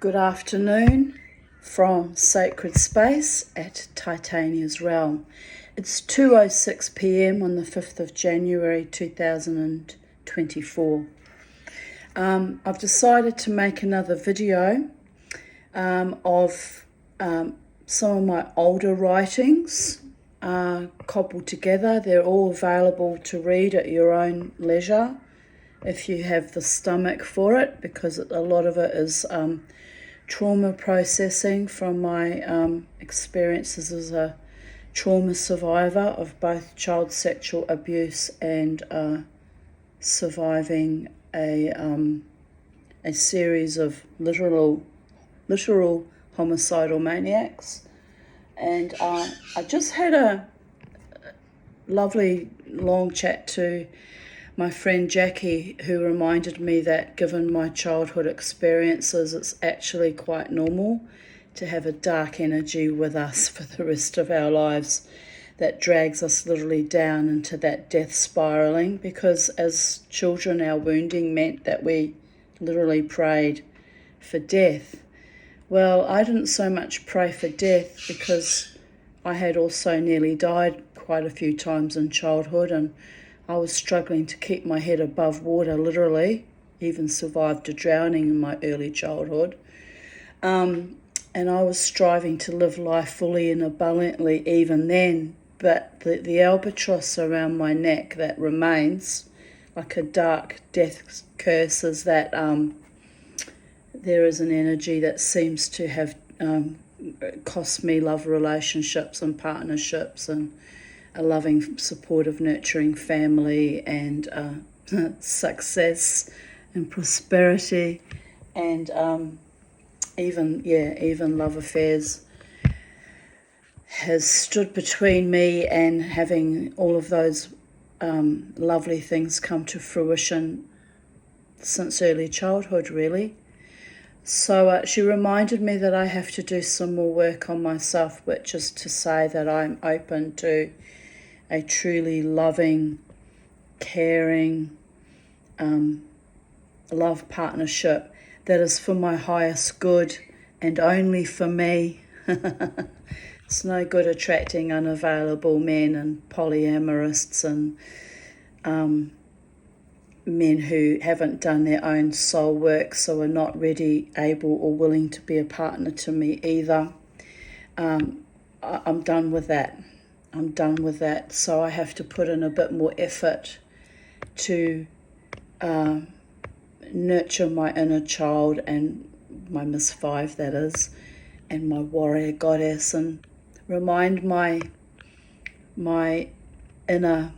Good afternoon from Sacred Space at Titania's Realm. It's 2:06 p.m. on the 5th of January 2024. I've decided to make another video of some of my older writings cobbled together. They're all available to read at your own leisure if you have the stomach for it, because a lot of it is trauma processing from my experiences as a trauma survivor of both child sexual abuse and surviving a series of literal homicidal maniacs. And I just had a lovely long chat to my friend Jackie, who reminded me that given my childhood experiences, it's actually quite normal to have a dark energy with us for the rest of our lives that drags us literally down into that death spiraling, because as children our wounding meant that we literally prayed for death. Well, I didn't so much pray for death because I had also nearly died quite a few times in childhood, and I was struggling to keep my head above water, literally, even survived a drowning in my early childhood. And I was striving to live life fully and abundantly even then, but the albatross around my neck that remains, like a dark death curse, is that there is an energy that seems to have cost me love relationships and partnerships and a loving, supportive, nurturing family and success and prosperity and even love affairs has stood between me and having all of those lovely things come to fruition since early childhood, really. So she reminded me that I have to do some more work on myself, which is to say that I'm open to a truly loving, caring, love partnership that is for my highest good and only for me. It's no good attracting unavailable men and polyamorists and men who haven't done their own soul work, so are not ready, able or willing to be a partner to me either. I'm done with that. So I have to put in a bit more effort to nurture my inner child and my Miss Five, that is, and my warrior goddess, and remind my inner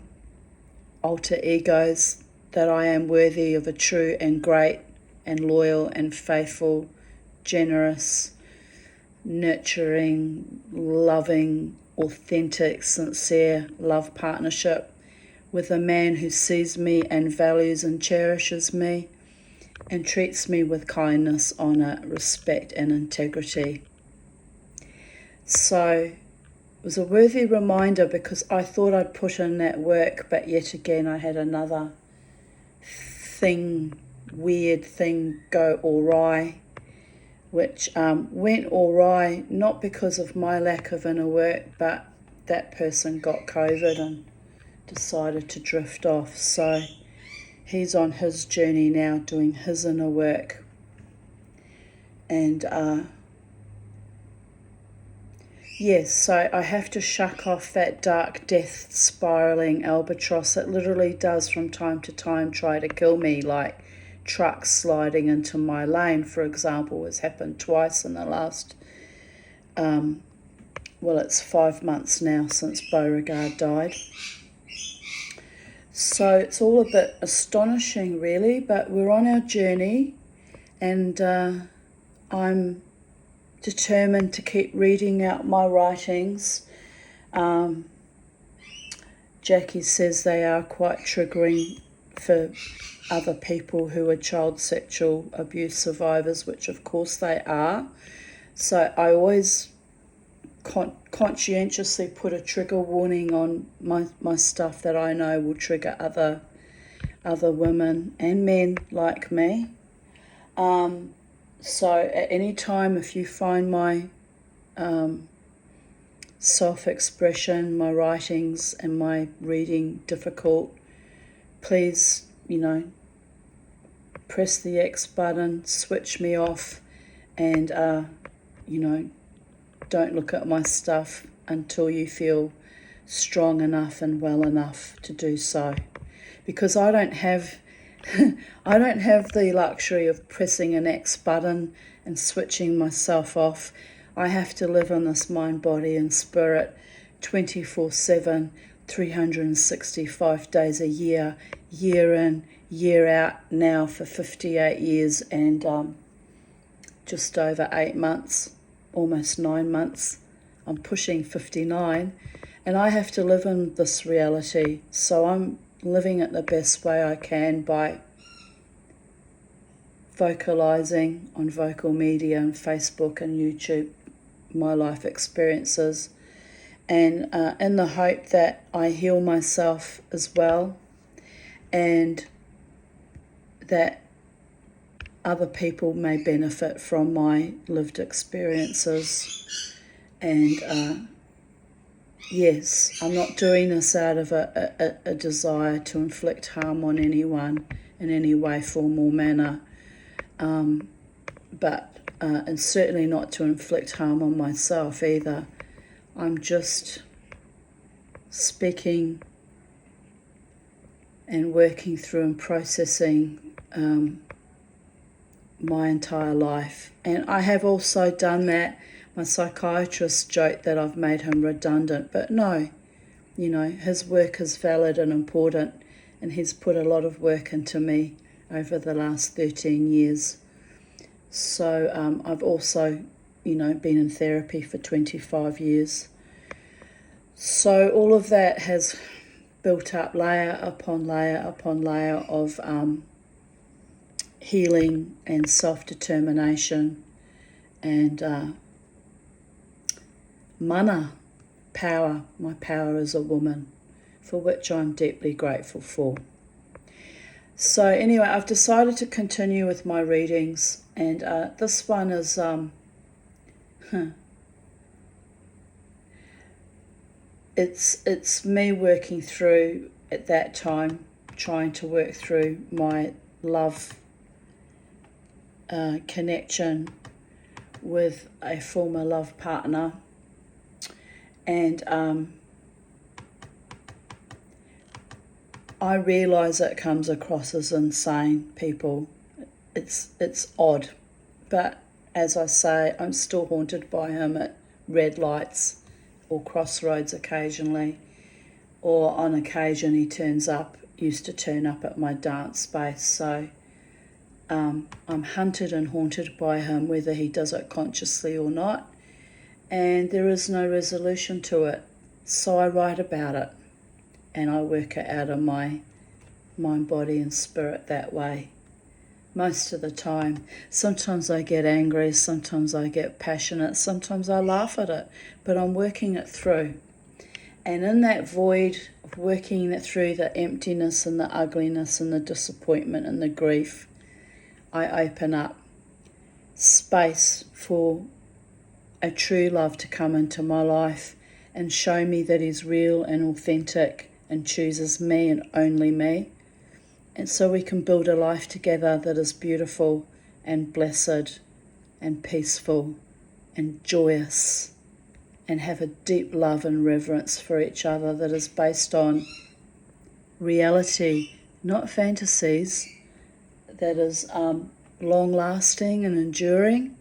alter egos that I am worthy of a true and great and loyal and faithful, generous, nurturing, loving, authentic, sincere love partnership with a man who sees me and values and cherishes me and treats me with kindness, honour, respect and integrity. So it was a worthy reminder, because I thought I'd put in that work, but yet again I had another weird thing go awry, which went awry not because of my lack of inner work, but that person got COVID and decided to drift off. So he's on his journey now, doing his inner work. And yes, so I have to shuck off that dark death spiraling albatross. It literally does from time to time try to kill me, like trucks sliding into my lane, for example, has happened twice in the last, it's 5 months now since Beauregard died. So it's all a bit astonishing, really, but we're on our journey, and I'm determined to keep reading out my writings. Jackie says they are quite triggering for other people who are child sexual abuse survivors, which of course they are. So I always conscientiously put a trigger warning on my stuff that I know will trigger other women and men like me. So at any time, if you find my self-expression, my writings and my reading difficult, please, press the X button, switch me off, and, don't look at my stuff until you feel strong enough and well enough to do so. Because I don't have the luxury of pressing an X button and switching myself off. I have to live in this mind, body and spirit 24/7, 365 days a year, year in, year out, now for 58 years and just over 8 months, almost 9 months. I'm pushing 59, and I have to live in this reality. So I'm living it the best way I can by vocalizing on vocal media and Facebook and YouTube my life experiences, and in the hope that I heal myself as well, and that other people may benefit from my lived experiences. And yes, I'm not doing this out of a desire to inflict harm on anyone in any way, form or manner, and certainly not to inflict harm on myself either. I'm just speaking and working through and processing my entire life. And I have also done that. My psychiatrist joked that I've made him redundant, but no, his work is valid and important, and he's put a lot of work into me over the last 13 years. So I've also, been in therapy for 25 years. So all of that has built up layer upon layer upon layer of healing and self-determination and mana, power, my power as a woman, for which I'm deeply grateful for. So anyway, I've decided to continue with my readings, and this one is it's me working through at that time, trying to work through my love connection with a former love partner, and I realise it comes across as insane, people. It's odd, but as I say, I'm still haunted by him at red lights or crossroads occasionally, or on occasion he used to turn up at my dance space. So I'm hunted and haunted by him, whether he does it consciously or not, and there is no resolution to it. So I write about it, and I work it out of my mind, body and spirit that way. Most of the time. Sometimes I get angry, sometimes I get passionate, sometimes I laugh at it, but I'm working it through. And in that void of working it through, the emptiness and the ugliness and the disappointment and the grief, I open up space for a true love to come into my life and show me that he's real and authentic and chooses me and only me. And so we can build a life together that is beautiful and blessed and peaceful and joyous, and have a deep love and reverence for each other that is based on reality, not fantasies, that is long-lasting and enduring,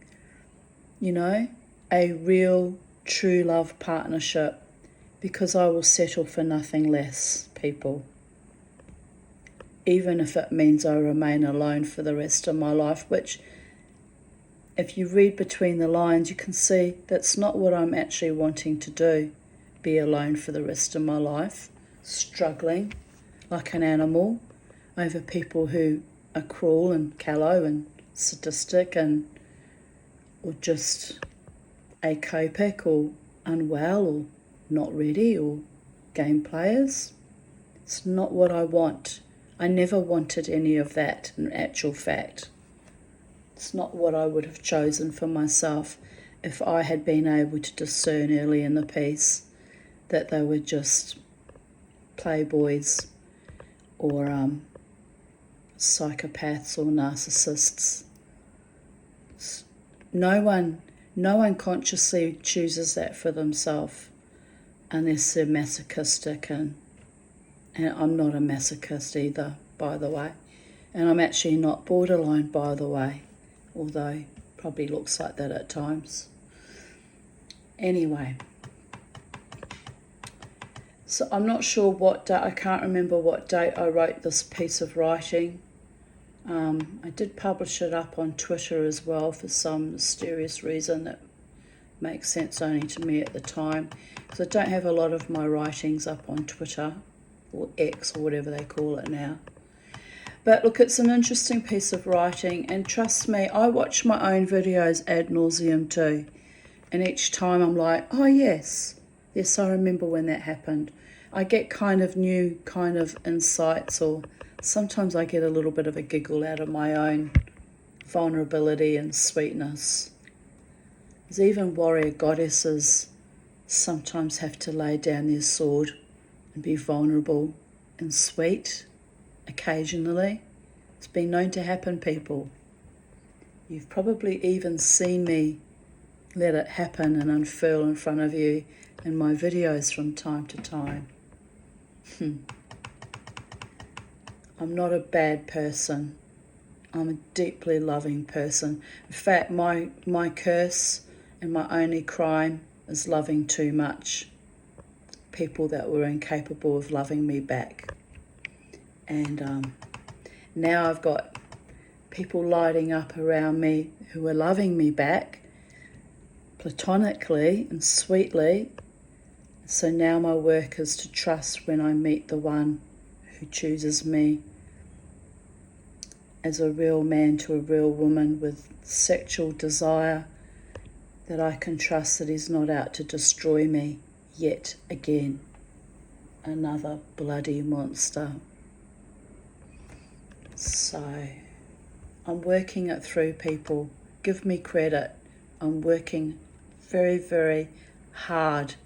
a real, true love partnership, because I will settle for nothing less, people. Even if it means I remain alone for the rest of my life, which, if you read between the lines, you can see that's not what I'm actually wanting to do, be alone for the rest of my life, struggling like an animal over people who are cruel and callow and sadistic or just acopic or unwell or not ready or game players. It's not what I want. I never wanted any of that in actual fact. It's not what I would have chosen for myself if I had been able to discern early in the piece that they were just playboys or psychopaths or narcissists. No one consciously chooses that for themselves unless they're masochistic, and I'm not a masochist either, by the way. And I'm actually not borderline, by the way, although probably looks like that at times. Anyway, so I'm not sure what date, I can't remember what date I wrote this piece of writing. I did publish it up on Twitter as well for some mysterious reason that makes sense only to me at the time, because I don't have a lot of my writings up on Twitter, or X, or whatever they call it now. But look, it's an interesting piece of writing, and trust me, I watch my own videos ad nauseum too, and each time I'm like, oh yes, I remember when that happened. I get kind of new kind of insights, or sometimes I get a little bit of a giggle out of my own vulnerability and sweetness. Because even warrior goddesses sometimes have to lay down their sword and be vulnerable and sweet occasionally. It's been known to happen, people. You've probably even seen me let it happen and unfurl in front of you in my videos from time to time. I'm not a bad person. I'm a deeply loving person. In fact, my curse and my only crime is loving too much people that were incapable of loving me back. And now I've got people lighting up around me who are loving me back platonically and sweetly. So now my work is to trust when I meet the one who chooses me as a real man to a real woman with sexual desire, that I can trust that he's not out to destroy me yet again. Another bloody monster. So I'm working it through, people. Give me credit. I'm working very, very hard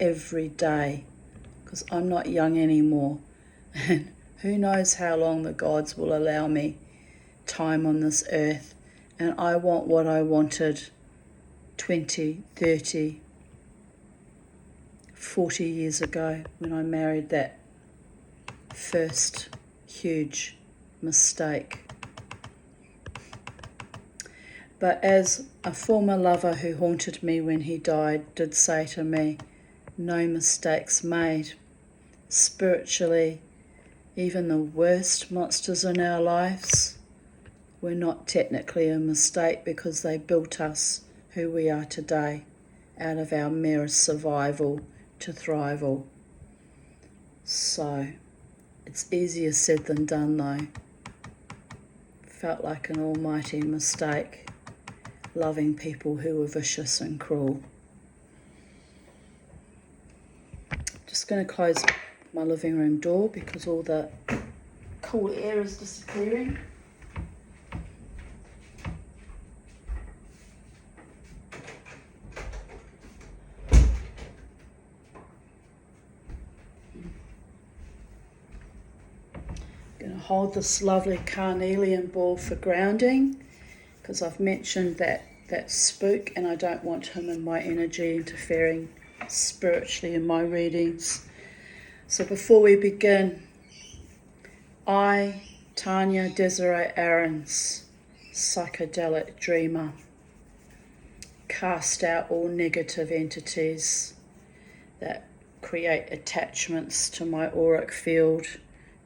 every day, because I'm not young anymore. And who knows how long the gods will allow me time on this earth. And I want what I wanted 20, 30, 40 years ago when I married that first huge mistake. But as a former lover who haunted me when he died did say to me, no mistakes made. Spiritually, even the worst monsters in our lives were not technically a mistake, because they built us who we are today out of our mere survival to thrival. So it's easier said than done though. Felt like an almighty mistake, loving people who were vicious and cruel. Just going to close my living room door because all the cool air is disappearing. Going to hold this lovely carnelian ball for grounding, because I've mentioned that spook, and I don't want him and my energy interfering spiritually in my readings. So before we begin, I, Tanya Desiree Aarons, psychedelic dreamer, cast out all negative entities that create attachments to my auric field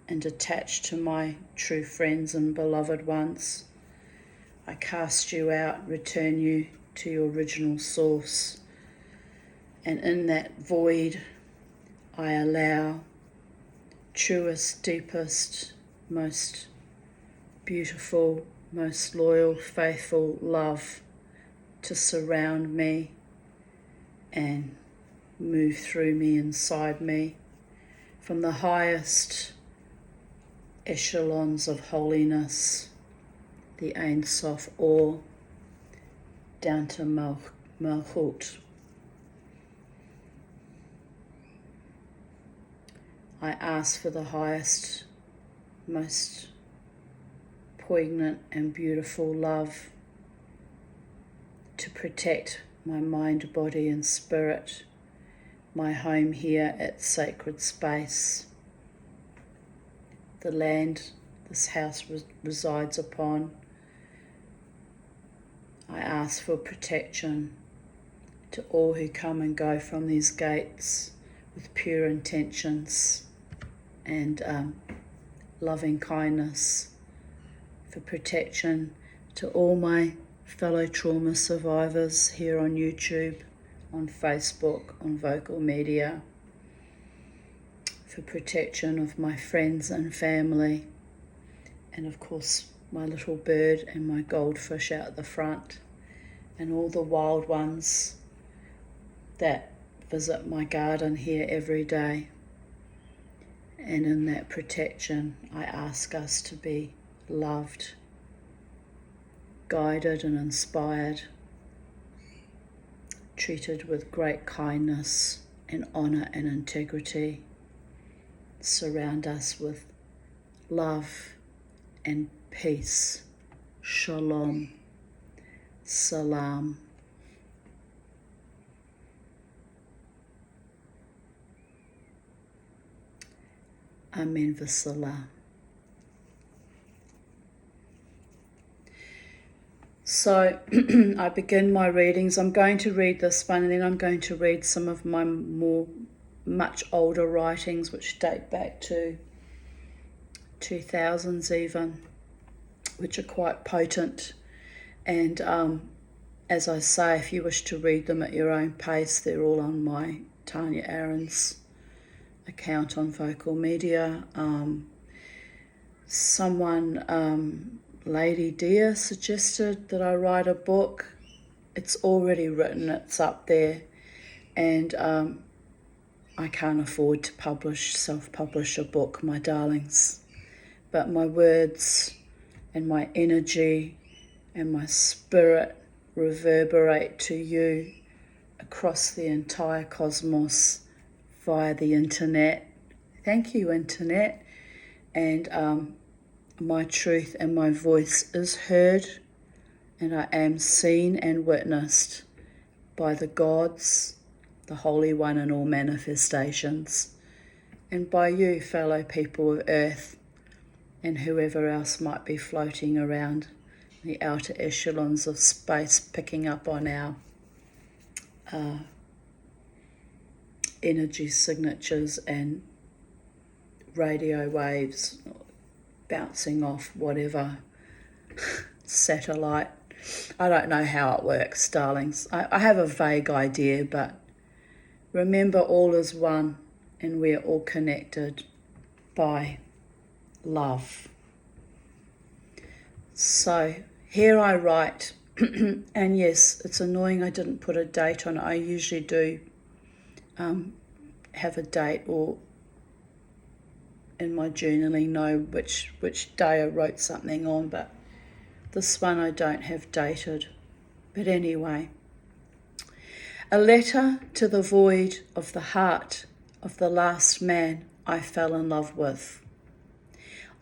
and attach to my true friends and beloved ones. I cast you out, return you to your original source. And in that void, I allow truest, deepest, most beautiful, most loyal, faithful love to surround me and move through me, inside me, from the highest echelons of holiness the Ein Sof, or down to Malchut. I ask for the highest, most poignant and beautiful love to protect my mind, body and spirit, my home here at Sacred Space, the land this house resides upon. I ask for protection to all who come and go from these gates with pure intentions and loving kindness, for protection to all my fellow trauma survivors here on YouTube, on Facebook, on Vocal Media, for protection of my friends and family, and of course my little bird and my goldfish out the front, and all the wild ones that visit my garden here every day. And in that protection, I ask us to be loved, guided and inspired, treated with great kindness and honour and integrity. Surround us with love and peace. Shalom. Salam. Amen v'salam. So I begin my readings. I'm going to read this one, and then I'm going to read some of my much older writings, which date back to 2000s even, which are quite potent. And as I say, if you wish to read them at your own pace, they're all on my Tanya Aaron's account on Vocal Media. Someone, Lady Dear, suggested that I write a book. It's already written, it's up there, and I can't afford to self-publish a book, my darlings. But my words and my energy and my spirit reverberate to you across the entire cosmos via the internet. Thank you, internet. And my truth and my voice is heard, and I am seen and witnessed by the gods, the Holy One in all manifestations, and by you, fellow people of Earth, and whoever else might be floating around the outer echelons of space, picking up on our energy signatures and radio waves bouncing off whatever satellite. I don't know how it works, darlings. I have a vague idea, but remember, all is one and we're all connected by love. So here I write, and yes, it's annoying I didn't put a date on it. I usually do have a date, or in my journaling know which day I wrote something on, but this one I don't have dated. But anyway, a letter to the void of the heart of the last man I fell in love with.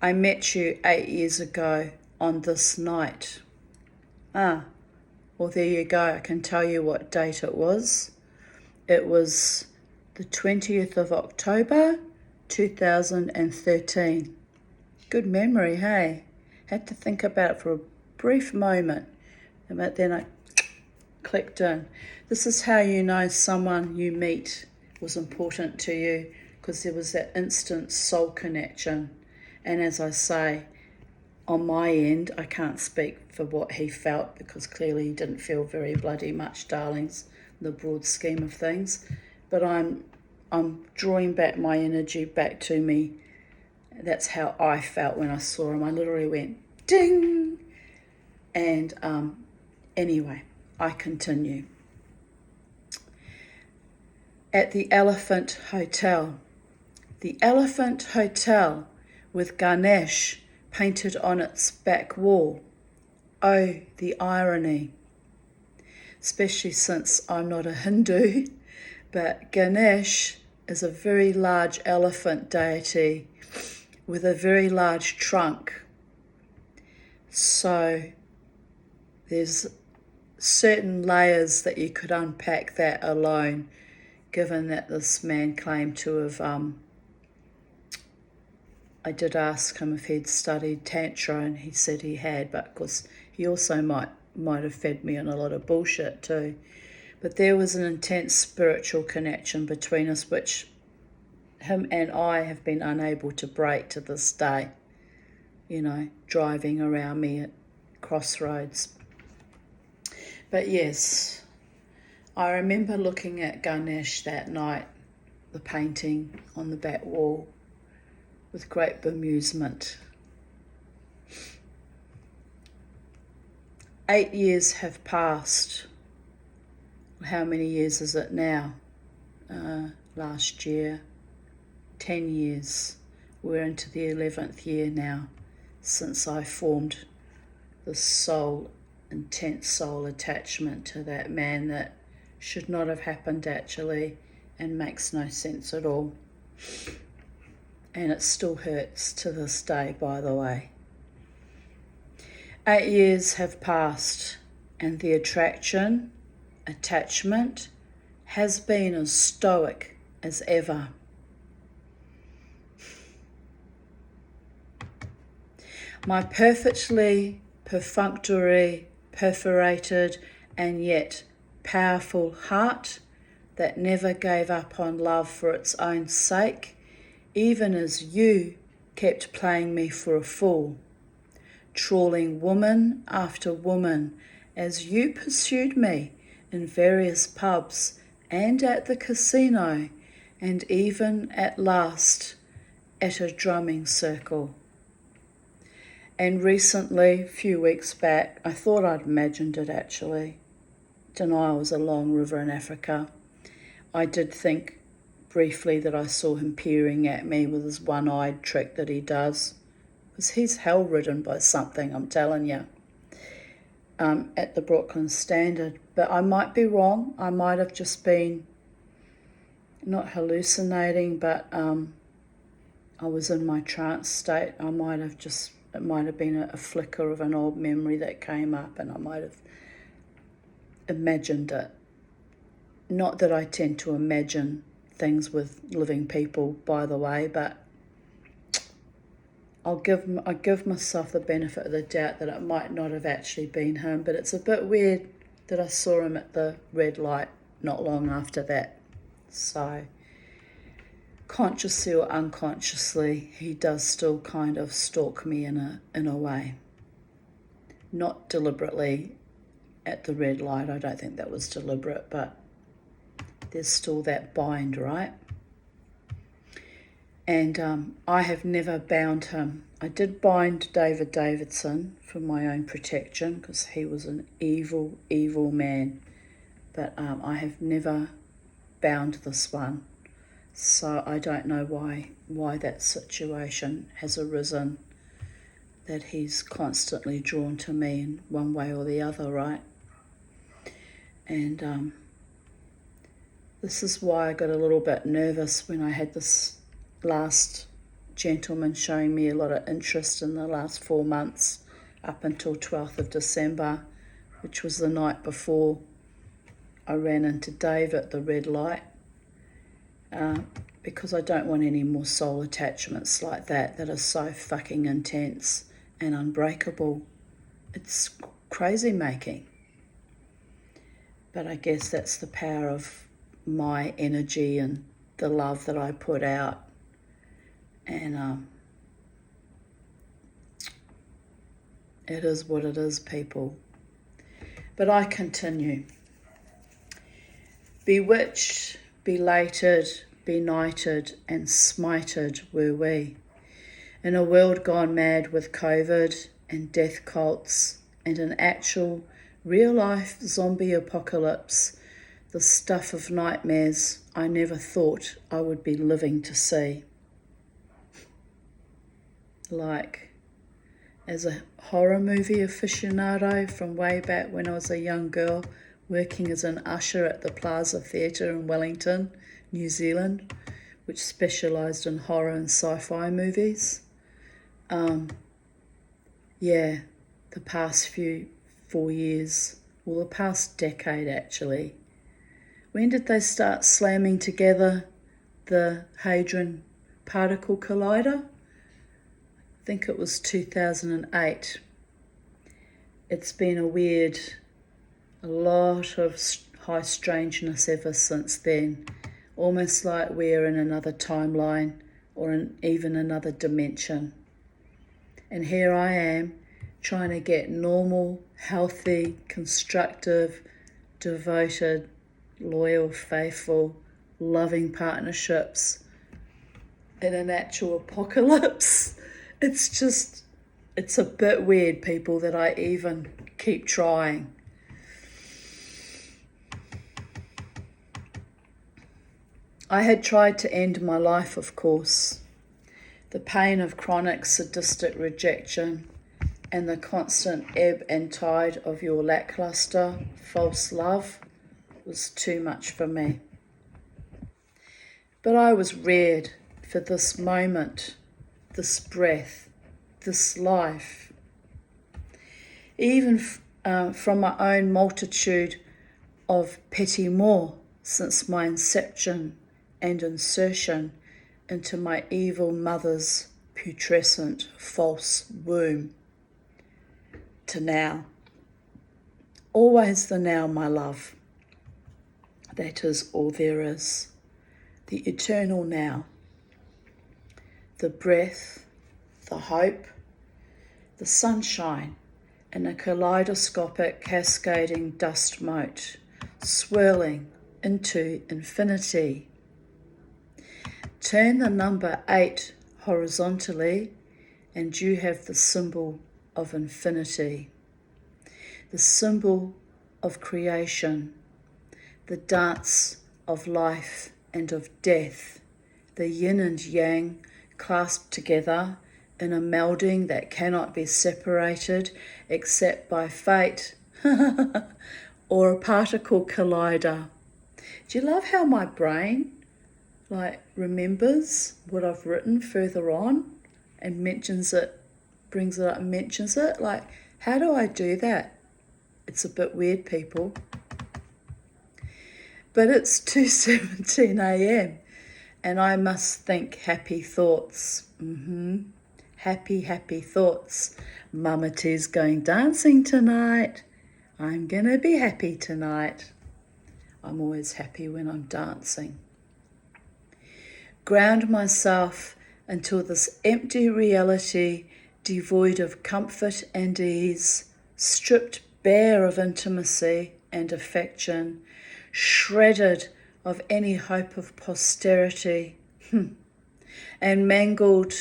I met you 8 years ago on this night. Well, there you go. I can tell you what date it was. It was the 20th of October, 2013. Good memory, hey? Had to think about it for a brief moment, but then I clicked in. This is how you know someone you meet was important to you, because there was that instant soul connection. And as I say, on my end, I can't speak for what he felt, because clearly he didn't feel very bloody much, darlings, in the broad scheme of things. But I'm drawing back my energy back to me. That's how I felt when I saw him. I literally went, ding! And anyway, I continue. At the Elephant Hotel. The Elephant Hotel, with Ganesh painted on its back wall. Oh, the irony, especially since I'm not a Hindu, but Ganesh is a very large elephant deity with a very large trunk. So there's certain layers that you could unpack that alone, given that this man claimed to have, I did ask him if he'd studied Tantra, and he said he had, but of course he also might have fed me on a lot of bullshit too. But there was an intense spiritual connection between us, which him and I have been unable to break to this day, driving around me at crossroads. But yes, I remember looking at Ganesh that night, the painting on the back wall, with great bemusement. 8 years have passed. How many years is it now? Last year, 10 years. We're into the 11th year now since I formed this intense soul attachment to that man that should not have happened actually, and makes no sense at all. And it still hurts to this day, by the way. 8 years have passed, and the attachment has been as stoic as ever. My perfectly perfunctory, perforated, and yet powerful heart that never gave up on love for its own sake, even as you kept playing me for a fool, trawling woman after woman as you pursued me in various pubs and at the casino, and even at last at a drumming circle. And recently, a few weeks back, I thought I'd imagined it actually. Denial was a long river in Africa. I did think briefly that I saw him peering at me with his one-eyed trick that he does. Because he's hell-ridden by something, I'm telling you, at the Brooklyn Standard. But I might be wrong. I might have just been, not hallucinating, but I was in my trance state. It might have been a flicker of an old memory that came up, and I might have imagined it. Not that I tend to imagine things with living people, by the way, but I give myself the benefit of the doubt that it might not have actually been him. But it's a bit weird that I saw him at the red light not long after that. So consciously or unconsciously, he does still kind of stalk me in a way. Not deliberately at the red light. I don't think that was deliberate, but there's still that bind, right? And I have never bound him. I did bind David Davidson for my own protection because he was an evil, evil man. But I have never bound this one. So I don't know why that situation has arisen, that he's constantly drawn to me in one way or the other, right? And this is why I got a little bit nervous when I had this last gentleman showing me a lot of interest in the last 4 months up until 12th of December, which was the night before I ran into Dave at the red light, because I don't want any more soul attachments like that are so fucking intense and unbreakable. It's crazy making. But I guess that's the power of my energy and the love that I put out. And it is what it is, people. But I continue. Bewitched, belated, benighted, and smited were we, in a world gone mad with COVID and death cults and an actual, real-life zombie apocalypse, the stuff of nightmares I never thought I would be living to see. Like, as a horror movie aficionado from way back when I was a young girl, working as an usher at the Plaza Theatre in Wellington, New Zealand, which specialised in horror and sci-fi movies. Yeah, the past 4 years, well, the past decade actually. When did they start slamming together the Hadron Particle Collider? I think it was 2008. It's been a lot of high strangeness ever since then. Almost like we're in another timeline or in even another dimension. And here I am trying to get normal, healthy, constructive, devoted, loyal, faithful, loving partnerships in an actual apocalypse. It's a bit weird, people, that I even keep trying. I had tried to end my life, of course. The pain of chronic sadistic rejection and the constant ebb and tide of your lackluster, false love was too much for me. But I was reared for this moment, this breath, this life. Even from my own multitude of petty more since my inception and insertion into my evil mother's putrescent false womb to now. Always the now, my love. That is all there is. The eternal now. The breath, the hope, the sunshine in a kaleidoscopic cascading dust mote, swirling into infinity. Turn the number 8 horizontally and you have the symbol of infinity, the symbol of creation, the dance of life and of death, the yin and yang clasped together in a melding that cannot be separated except by fate or a particle collider. Do you love how my brain remembers what I've written further on and mentions it, brings it up and mentions it? How do I do that? It's a bit weird, people. But it's 2:17 a.m. and I must think happy thoughts. Happy thoughts. Mama T's going dancing tonight. I'm going to be happy tonight. I'm always happy when I'm dancing. Ground myself until this empty reality, devoid of comfort and ease, stripped bare of intimacy and affection, shredded of any hope of posterity, and mangled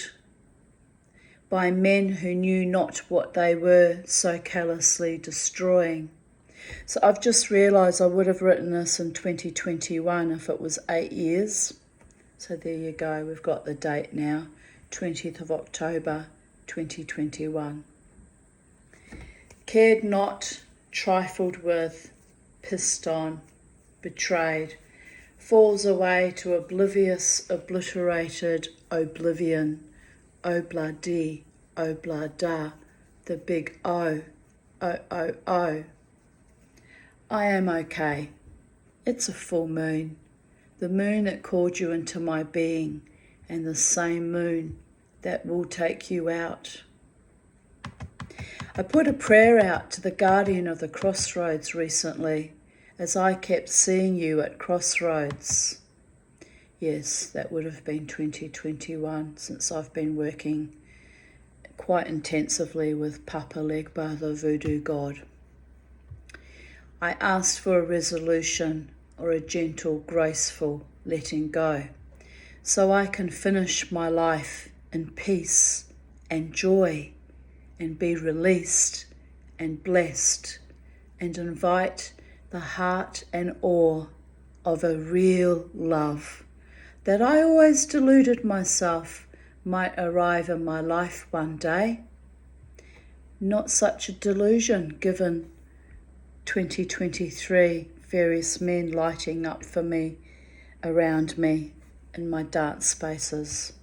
by men who knew not what they were so callously destroying. So I've just realised I would have written this in 2021 if it was 8 years. So there you go, we've got the date now, 20th of October 2021. Cared not, trifled with, pissed on, betrayed, falls away to oblivious, obliterated oblivion, obladi, oblada, the big O, O. I am okay. It's a full moon. The moon that called you into my being, and the same moon that will take you out. I put a prayer out to the guardian of the crossroads recently, as I kept seeing you at crossroads. Yes, that would have been 2021, since I've been working quite intensively with Papa Legba, the voodoo god. I asked for a resolution or a gentle, graceful letting go, so I can finish my life in peace and joy and be released and blessed and invite the heart and awe of a real love that I always deluded myself might arrive in my life one day. not such a delusion given 2023, various men lighting up for me, around me, in my dark spaces.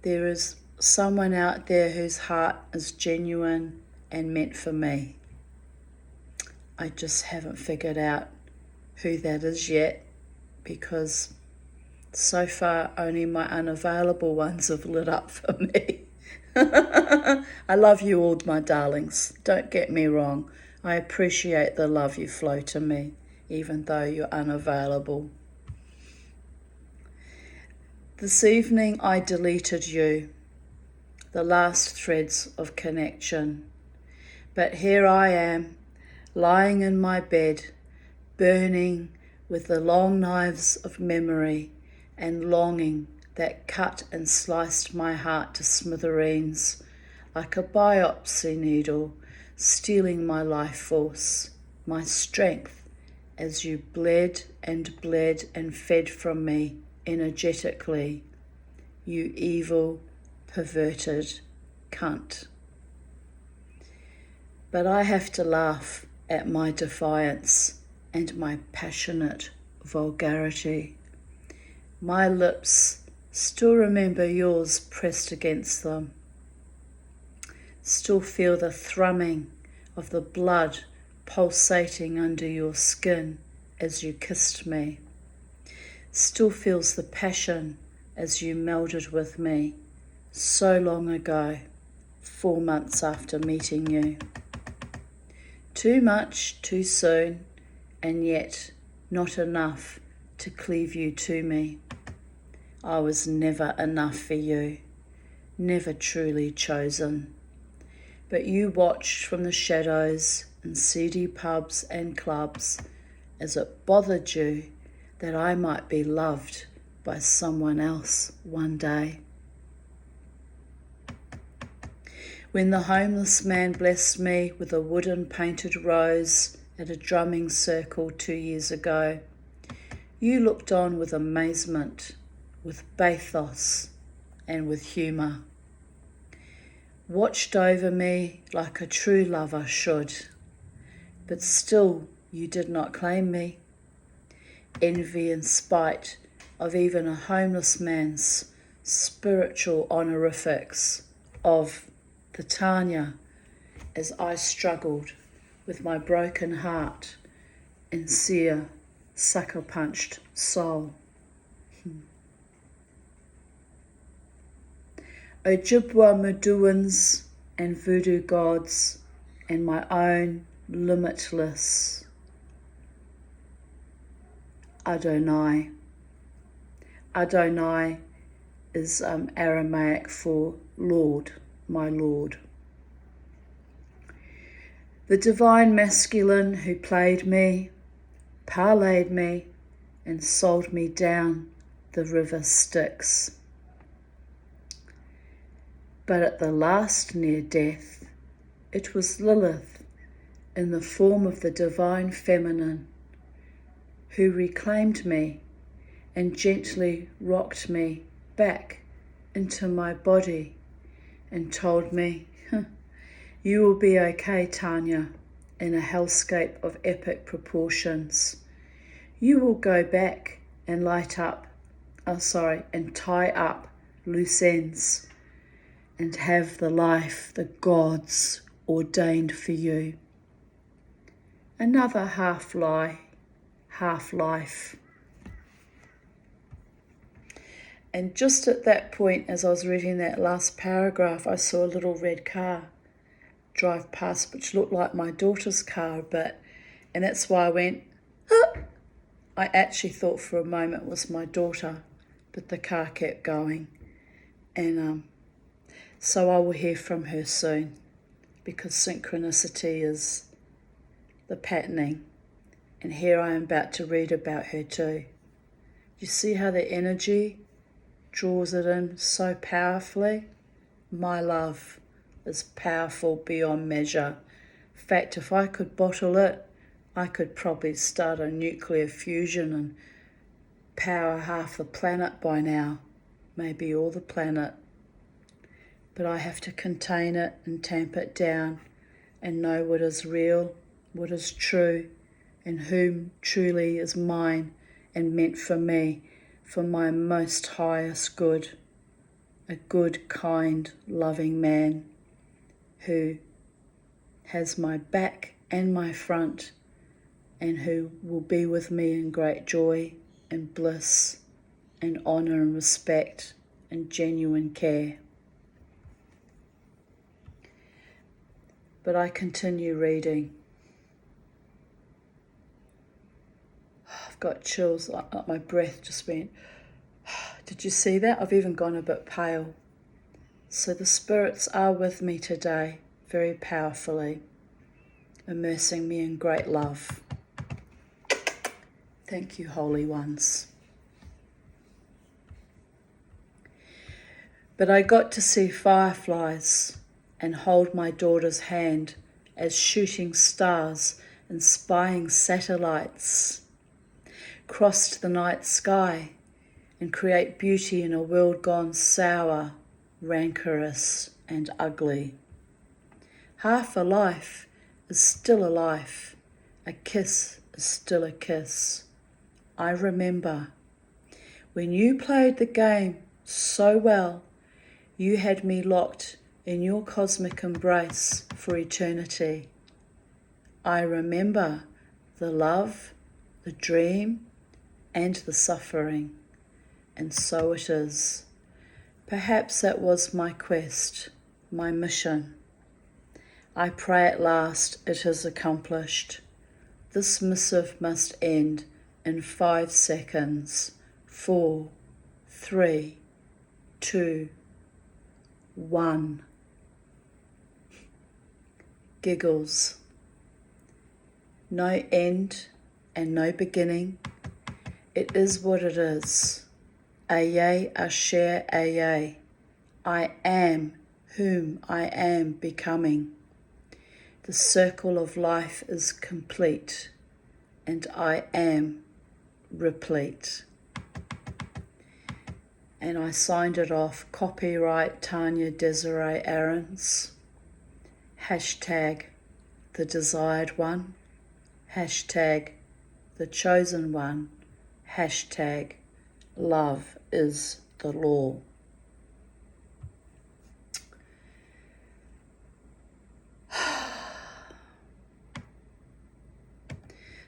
There is someone out there whose heart is genuine and meant for me. I just haven't figured out who that is yet, because so far only my unavailable ones have lit up for me. I love you all, my darlings. Don't get me wrong. I appreciate the love you flow to me, even though you're unavailable. This evening I deleted you, the last threads of connection. But here I am, lying in my bed, burning with the long knives of memory and longing that cut and sliced my heart to smithereens, like a biopsy needle, stealing my life force, my strength, as you bled and fed from me energetically, you evil, perverted cunt. But I have to laugh at my defiance and my passionate vulgarity. My lips still remember yours pressed against them, still feel the thrumming of the blood pulsating under your skin as you kissed me, still feels the passion as you melded with me so long ago, 4 months after meeting you. Too much, too soon, and yet not enough to cleave you to me. I was never enough for you, never truly chosen. But you watched from the shadows in seedy pubs and clubs as it bothered you that I might be loved by someone else one day. When the homeless man blessed me with a wooden painted rose at a drumming circle 2 years ago, you looked on with amazement, with bathos, and with humour. Watched over me like a true lover should, but still you did not claim me. Envy and spite of even a homeless man's spiritual honorifics of the Tanya, as I struggled with my broken heart and sear, sucker-punched soul. Ojibwa Meduans and voodoo gods and my own limitless Adonai. Adonai is Aramaic for Lord, my Lord. The divine masculine who played me, parlayed me, and sold me down the river Styx. But at the last near death, it was Lilith in the form of the divine feminine who reclaimed me and gently rocked me back into my body and told me, you will be okay, Tanya, in a hellscape of epic proportions. You will go back and and tie up loose ends and have the life the gods ordained for you. Another half lie, half life. And just at that point, as I was reading that last paragraph, I saw a little red car drive past, which looked like my daughter's car, and that's why I went, ah! I actually thought for a moment it was my daughter, but the car kept going. And so I will hear from her soon, because synchronicity is the patterning. And here I am about to read about her too. You see how the energy draws it in so powerfully? My love is powerful beyond measure. In fact, if I could bottle it, I could probably start a nuclear fusion and power half the planet by now, maybe all the planet. but I have to contain it and tamp it down and know what is real, what is true, and whom truly is mine and meant for me, for my most highest good. A good, kind, loving man who has my back and my front, and who will be with me in great joy and bliss and honour and respect and genuine care. But I continue reading. I've got chills, like my breath just went. Did you see that? I've even gone a bit pale. So the spirits are with me today, very powerfully, immersing me in great love. Thank you, holy ones. But I got to see fireflies and hold my daughter's hand as shooting stars and spying satellites crossed the night sky and create beauty in a world gone sour, rancorous and ugly. Half a life is still a life, a kiss is still a kiss. I remember when you played the game so well, you had me locked in your cosmic embrace for eternity. I remember the love, the dream, and the suffering, and so it is. Perhaps that was my quest, my mission. I pray at last it is accomplished. This missive must end in 5 seconds. 4, 3, 2, 1. Giggles. No end and no beginning. It is what it is. Aye, asher, aye. I am whom I am becoming. The circle of life is complete, and I am replete. And I signed it off, copyright Tanya Desiree Aarons, hashtag the desired one, hashtag the chosen one, hashtag love is the law.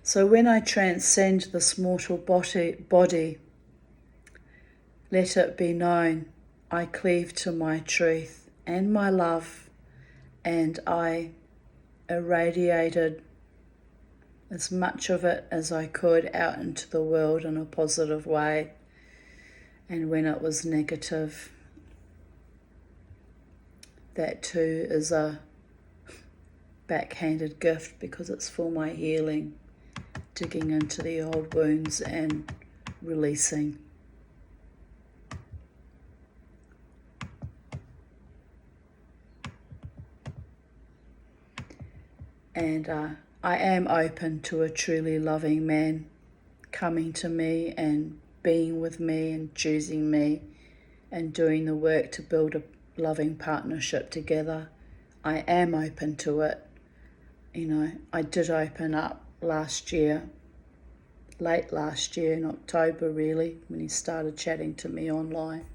So when I transcend this mortal body, let it be known I cleave to my truth and my love, and I irradiated as much of it as I could out into the world in a positive way. And when it was negative, that too is a backhanded gift because it's for my healing, digging into the old wounds and releasing. And I am open to a truly loving man coming to me and being with me and choosing me and doing the work to build a loving partnership together. I am open to it. You know, I did open up last year, late last year in October really, when he started chatting to me online.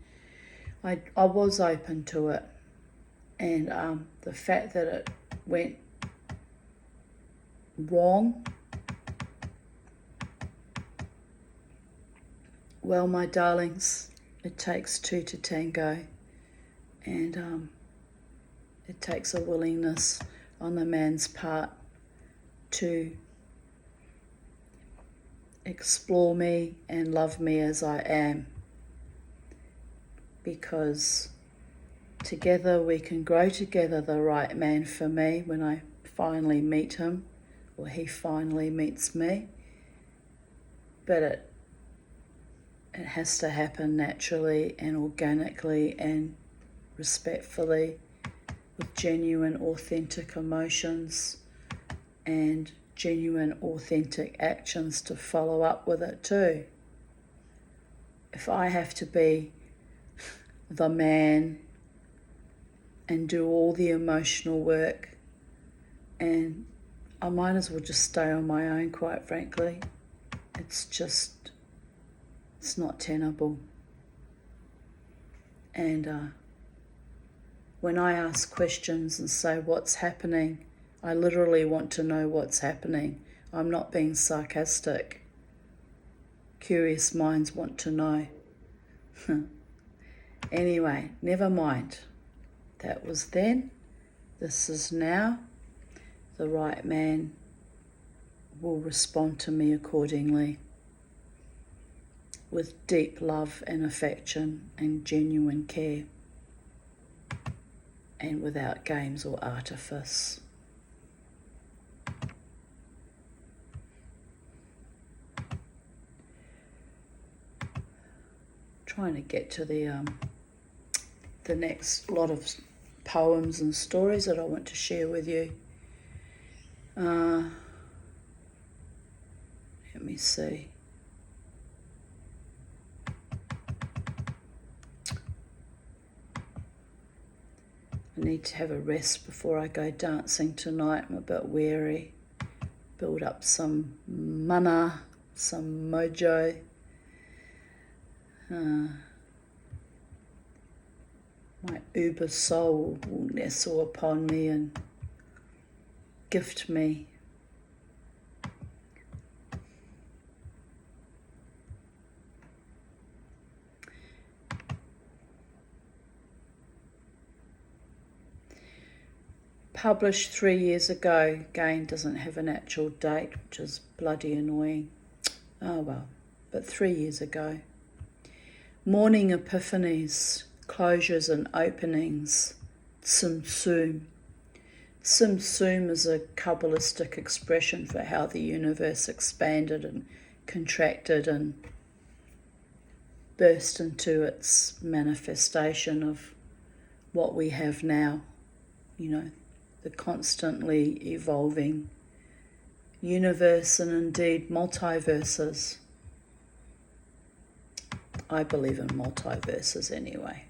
I was open to it, and the fact that it went wrong, well, my darlings, it takes 2 to tango, and it takes a willingness on the man's part to explore me and love me as I am, because together we can grow together the right man for me when I finally meet him, or he finally meets me. But it has to happen naturally and organically and respectfully, with genuine, authentic emotions and genuine, authentic actions to follow up with it too. If I have to be the man and do all the emotional work, and I might as well just stay on my own, quite frankly. It's not tenable. And when I ask questions and say what's happening, I literally want to know what's happening. I'm not being sarcastic. Curious minds want to know. Anyway, never mind. That was then. This is now. The right man will respond to me accordingly, with deep love and affection and genuine care, and without games or artifice. Trying to get to the next lot of poems and stories that I want to share with you. Let me see. I need to have a rest before I go dancing tonight. I'm a bit weary. Build up some mana, some mojo. My uber soul will nestle upon me and gift me published 3 years ago. Again, doesn't have an actual date, which is bloody annoying. Oh well, but 3 years ago. Morning epiphanies, closures and openings, Tzimtzum. Tzimtzum is a Kabbalistic expression for how the universe expanded and contracted and burst into its manifestation of what we have now. You know, the constantly evolving universe and indeed multiverses. I believe in multiverses anyway.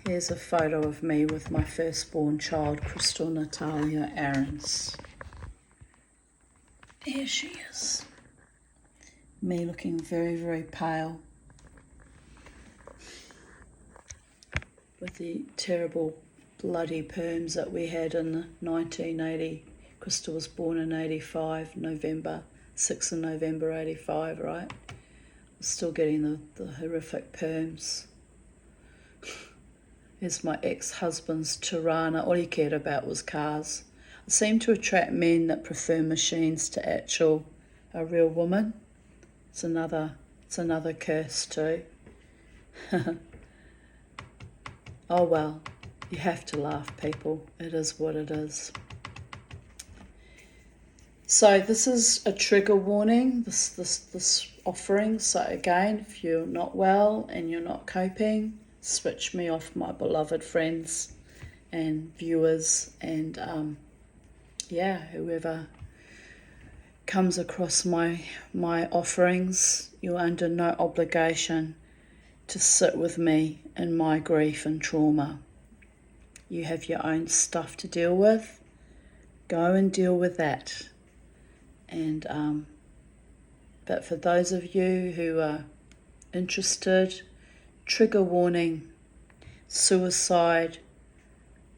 Here's a photo of me with my firstborn child, Crystal Natalia Aarons. Here she is. Me looking very, very pale, with the terrible bloody perms that we had in the 1980. Crystal was born in 85, November, 6th of November 85, right? Still getting the horrific perms. Here's my ex-husband's Tirana. All he cared about was cars. I seem to attract men that prefer machines to a real woman. It's another curse too. Oh well, you have to laugh, people. It is what it is. So this is a trigger warning, this offering. So again, if you're not well and you're not coping, switch me off, my beloved friends and viewers, and whoever comes across my offerings, you're under no obligation to sit with me in my grief and trauma. You have your own stuff to deal with. Go and deal with that. And but for those of you who are interested, trigger warning: suicide,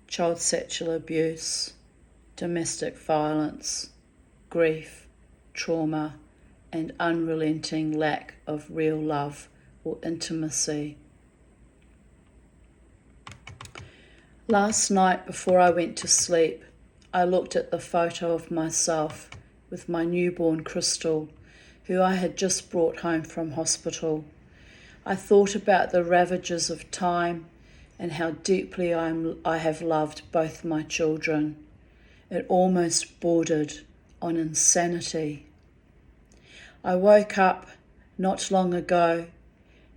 child sexual abuse, domestic violence, grief, trauma, and unrelenting lack of real love or intimacy. Last night before I went to sleep, I looked at the photo of myself with my newborn Crystal, who I had just brought home from hospital. I thought about the ravages of time and how deeply I have loved both my children. It almost bordered on insanity. I woke up not long ago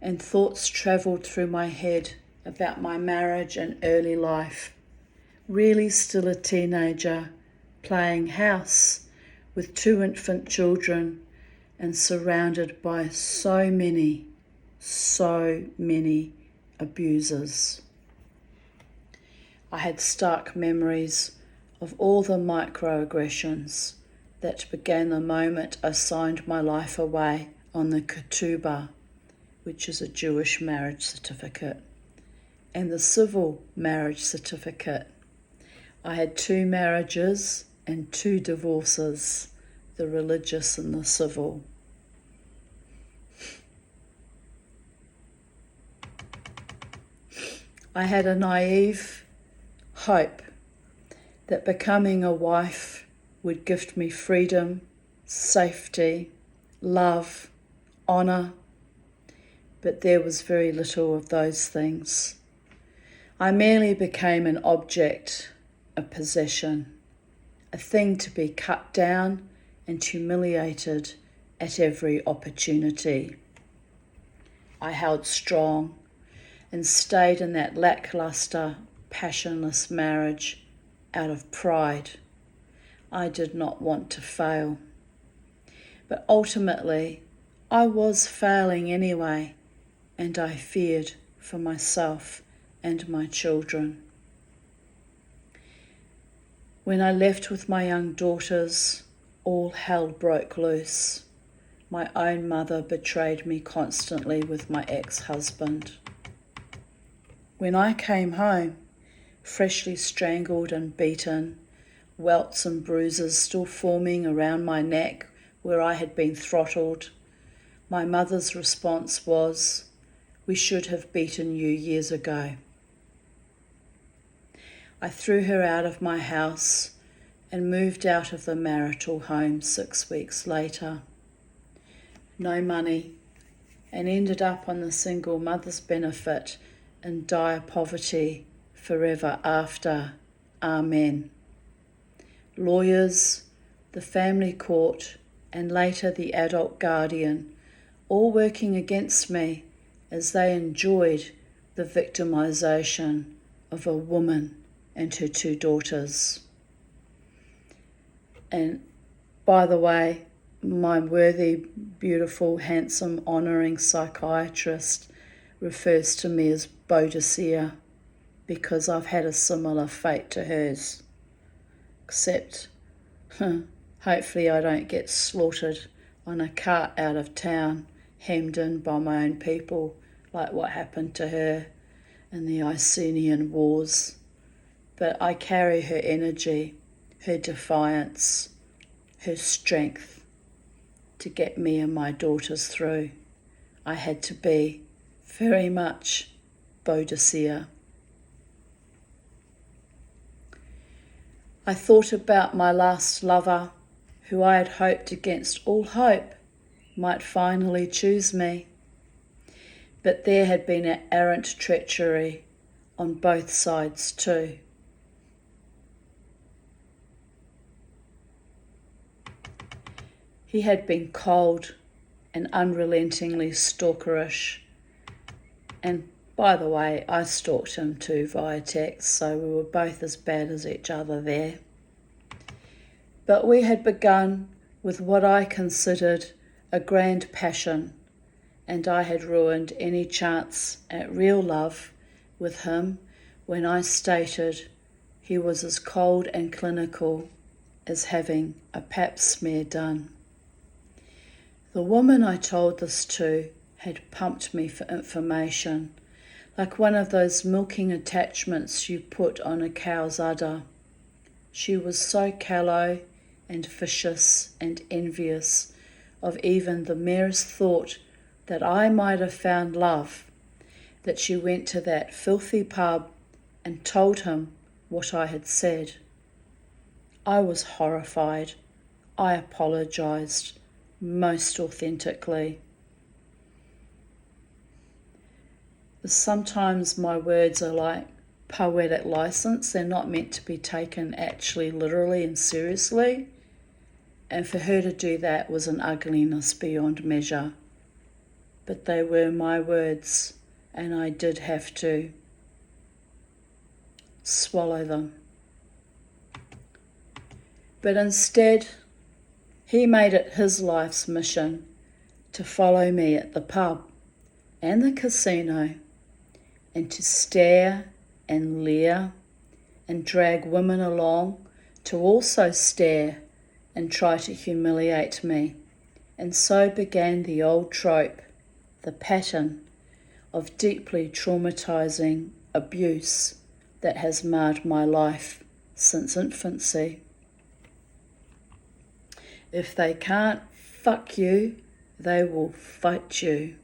and thoughts travelled through my head about my marriage and early life. Really still a teenager, playing house with 2 infant children and surrounded by so many abusers. I had stark memories of all the microaggressions that began the moment I signed my life away on the ketubah, which is a Jewish marriage certificate, and the civil marriage certificate. I had 2 marriages and 2 divorces, the religious and the civil. I had a naive hope that becoming a wife would gift me freedom, safety, love, honour, but there was very little of those things. I merely became an object, a possession, a thing to be cut down and humiliated at every opportunity. I held strong and stayed in that lackluster, passionless marriage out of pride. I did not want to fail. But ultimately, I was failing anyway, and I feared for myself and my children. When I left with my young daughters, all hell broke loose. My own mother betrayed me constantly with my ex-husband. When I came home, freshly strangled and beaten, welts and bruises still forming around my neck where I had been throttled, my mother's response was, "We should have beaten you years ago." I threw her out of my house and moved out of the marital home 6 weeks later. No money, and ended up on the single mother's benefit in dire poverty forever after. Amen. Lawyers, the family court, and later the adult guardian, all working against me as they enjoyed the victimization of a woman and her 2 daughters. And by the way, my worthy, beautiful, handsome, honouring psychiatrist refers to me as Boadicea because I've had a similar fate to hers. Except, hopefully I don't get slaughtered on a cart out of town, hemmed in by my own people, like what happened to her in the Icenian Wars. But I carry her energy, her defiance, her strength to get me and my daughters through. I had to be very much Boadicea. I thought about my last lover, who I had hoped against all hope might finally choose me. But there had been an errant treachery on both sides too. He had been cold and unrelentingly stalkerish. And by the way, I stalked him too via text, so we were both as bad as each other there. But we had begun with what I considered a grand passion, and I had ruined any chance at real love with him when I stated he was as cold and clinical as having a pap smear done. The woman I told this to had pumped me for information, like one of those milking attachments you put on a cow's udder. She was so callow and vicious and envious of even the merest thought that I might have found love, that she went to that filthy pub and told him what I had said. I was horrified. I apologised, most authentically. Sometimes my words are like poetic license. They're not meant to be taken actually literally and seriously. And for her to do that was an ugliness beyond measure. But they were my words, and I did have to swallow them. But instead, he made it his life's mission to follow me at the pub and the casino, and to stare and leer and drag women along to also stare and try to humiliate me. And so began the old trope, the pattern of deeply traumatizing abuse that has marred my life since infancy. If they can't fuck you, they will fight you.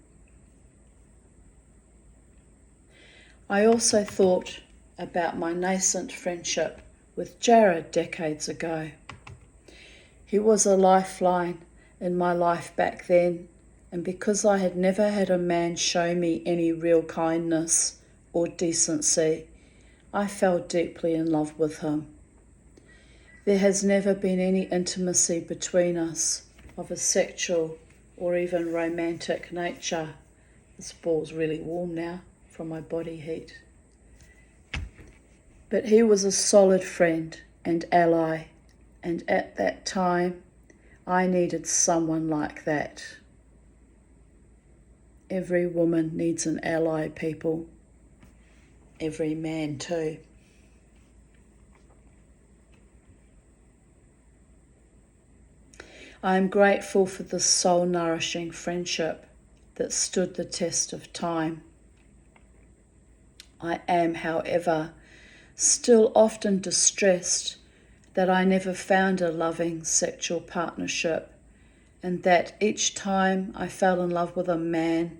I also thought about my nascent friendship with Jared decades ago. He was a lifeline in my life back then, and because I had never had a man show me any real kindness or decency, I fell deeply in love with him. There has never been any intimacy between us of a sexual or even romantic nature. This ball's really warm now from my body heat. But he was a solid friend and ally, and at that time, I needed someone like that. Every woman needs an ally, people. Every man too. I am grateful for the soul-nourishing friendship that stood the test of time. I am, however, still often distressed that I never found a loving sexual partnership, and that each time I fell in love with a man,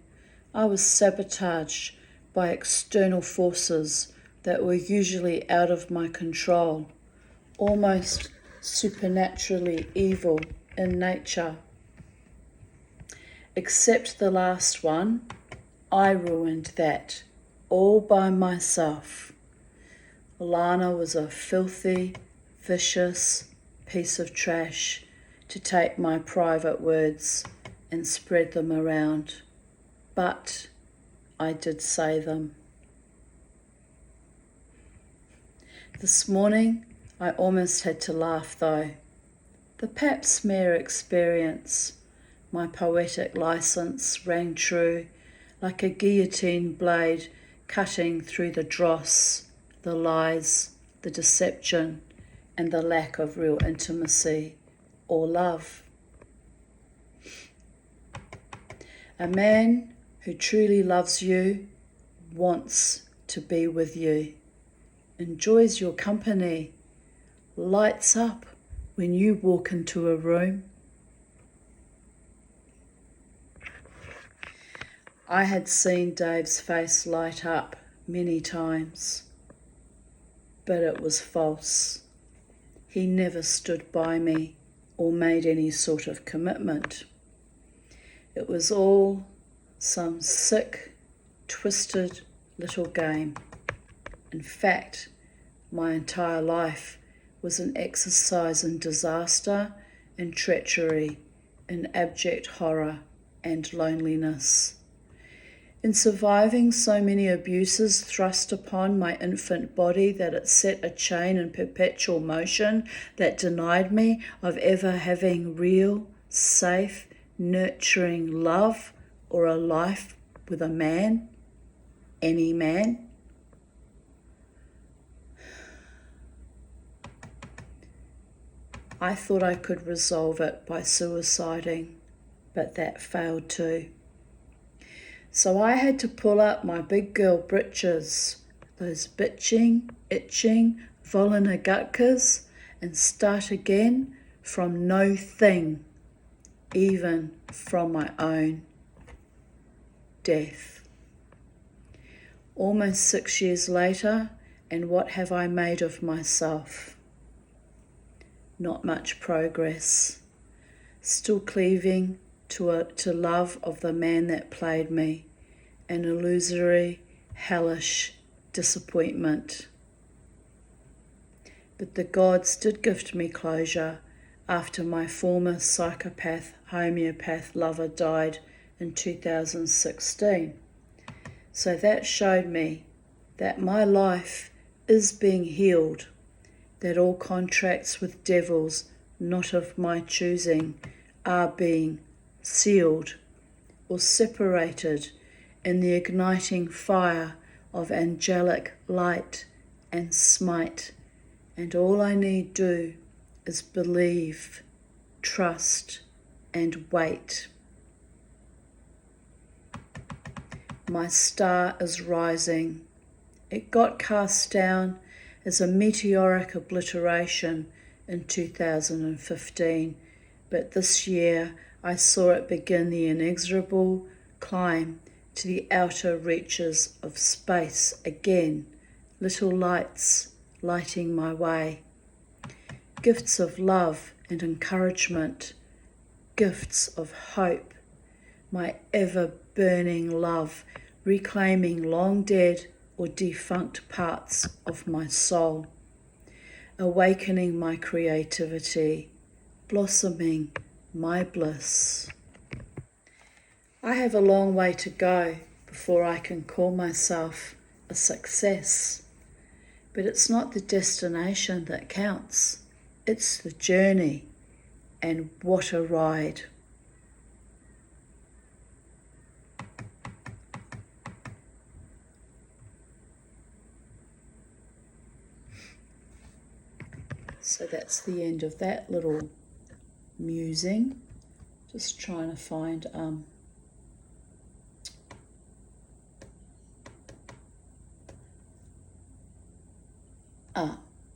I was sabotaged by external forces that were usually out of my control, almost supernaturally evil in nature. Except the last one, I ruined that all by myself. Lana was a filthy, vicious piece of trash, to take my private words and spread them around. But I did say them. This morning, I almost had to laugh though. The pap smear experience, my poetic license, rang true like a guillotine blade cutting through the dross, the lies, the deception, and the lack of real intimacy or love. A man who truly loves you wants to be with you, enjoys your company, lights up when you walk into a room. I had seen Dave's face light up many times, but it was false. He never stood by me or made any sort of commitment. It was all some sick, twisted little game. In fact, my entire life was an exercise in disaster and treachery, in abject horror and loneliness. In surviving so many abuses thrust upon my infant body that it set a chain in perpetual motion that denied me of ever having real, safe, nurturing love or a life with a man, any man. I thought I could resolve it by suiciding, but that failed too. So I had to pull up my big girl britches, those bitching, itching, Volunagutkas, and start again from no thing, even from my own death. Almost 6 years later, and what have I made of myself? Not much progress. Still cleaving to love of the man that played me, an illusory, hellish disappointment. But the gods did gift me closure after my former psychopath homeopath lover died in 2016. So that showed me that my life is being healed, that all contracts with devils not of my choosing are being sealed or separated in the igniting fire of angelic light and smite, and all I need do is believe, trust, and wait. My star is rising. It got cast down as a meteoric obliteration in 2015, but this year I saw it begin the inexorable climb to the outer reaches of space again, little lights lighting my way. Gifts of love and encouragement, gifts of hope, my ever-burning love, reclaiming long dead or defunct parts of my soul, awakening my creativity, blossoming my bliss. I have a long way to go before I can call myself a success, but it's not the destination that counts, it's the journey, and what a ride. So that's the end of that little musing. Just trying to find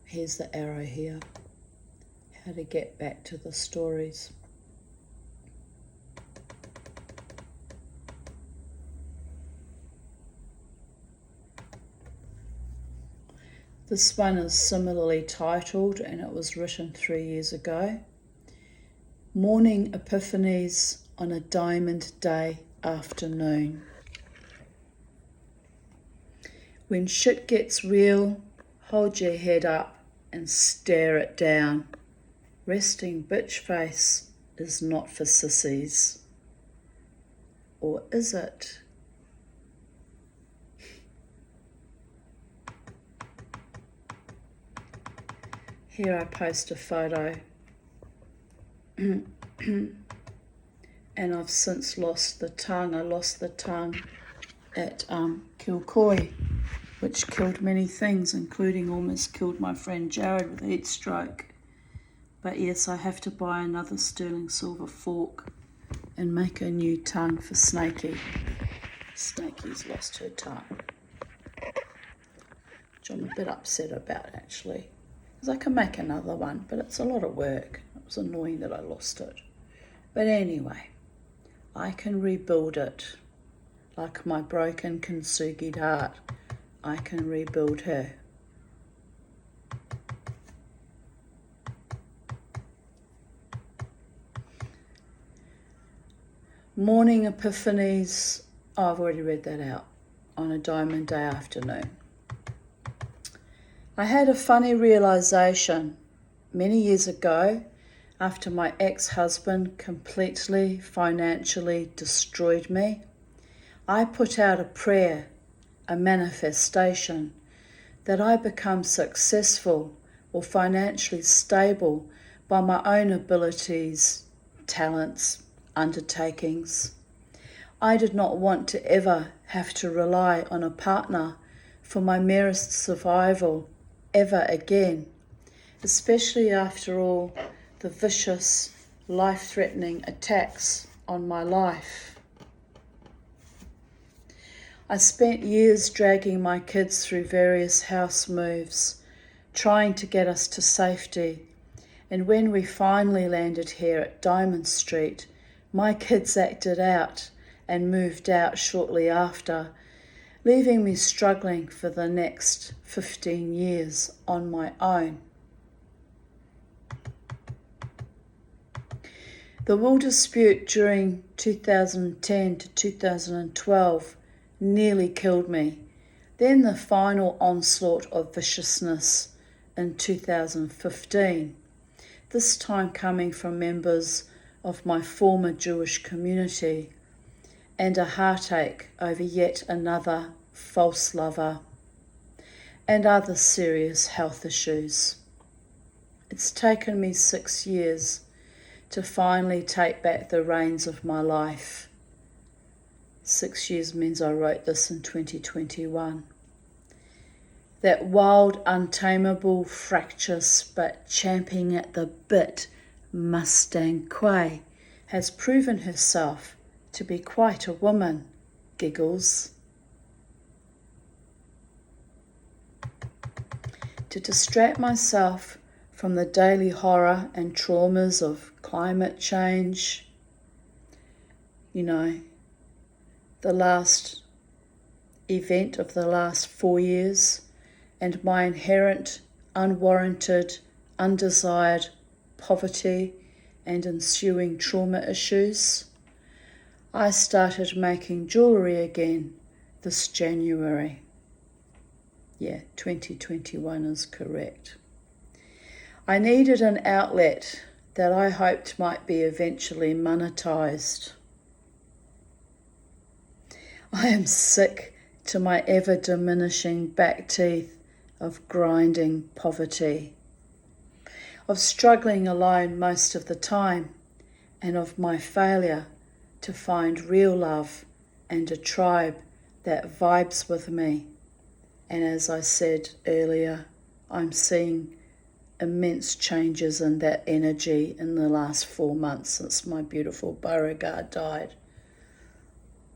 here's the arrow here. How to get back to the stories. This one is similarly titled, and it was written 3 years ago. Morning Epiphanies on a Diamond Day Afternoon. When shit gets real, hold your head up and stare it down. Resting bitch face is not for sissies. Or is it? Here I post a photo and I've since lost the tongue. I lost the tongue at Kilcoy, which killed many things, including almost killed my friend Jared with a heat stroke. But yes, I have to buy another sterling silver fork and make a new tongue for Snakey. Snakey's lost her tongue, which I'm a bit upset about actually. Because I can make another one, but it's a lot of work. It was annoying that I lost it. But anyway, I can rebuild it. Like my broken kintsugi heart, I can rebuild her. Morning Epiphanies, oh, I've already read that out, on a Diamond Day Afternoon. I had a funny realization many years ago after my ex-husband completely financially destroyed me. I put out a prayer, a manifestation, that I become successful or financially stable by my own abilities, talents, undertakings. I did not want to ever have to rely on a partner for my merest survival ever again, especially after all the vicious, life-threatening attacks on my life. I spent years dragging my kids through various house moves, trying to get us to safety, and when we finally landed here at Diamond Street, my kids acted out and moved out shortly after, leaving me struggling for the next 15 years on my own. The will dispute during 2010 to 2012 nearly killed me. Then the final onslaught of viciousness in 2015, this time coming from members of my former Jewish community, and a heartache over yet another false lover, and other serious health issues. It's taken me 6 years to finally take back the reins of my life. 6 years means I wrote this in 2021. That wild, untamable, fractious, but champing at the bit Mustang Quay has proven herself to be quite a woman, giggles. To distract myself from the daily horror and traumas of climate change, the last event of the last 4 years, and my inherent, unwarranted, undesired poverty and ensuing trauma issues, I started making jewellery again this January. Yeah, 2021 is correct. I needed an outlet that I hoped might be eventually monetised. I am sick to my ever-diminishing back teeth of grinding poverty, of struggling alone most of the time, and of my failure to find real love and a tribe that vibes with me. And as I said earlier, I'm seeing immense changes in that energy in the last 4 months since my beautiful Beauregard died.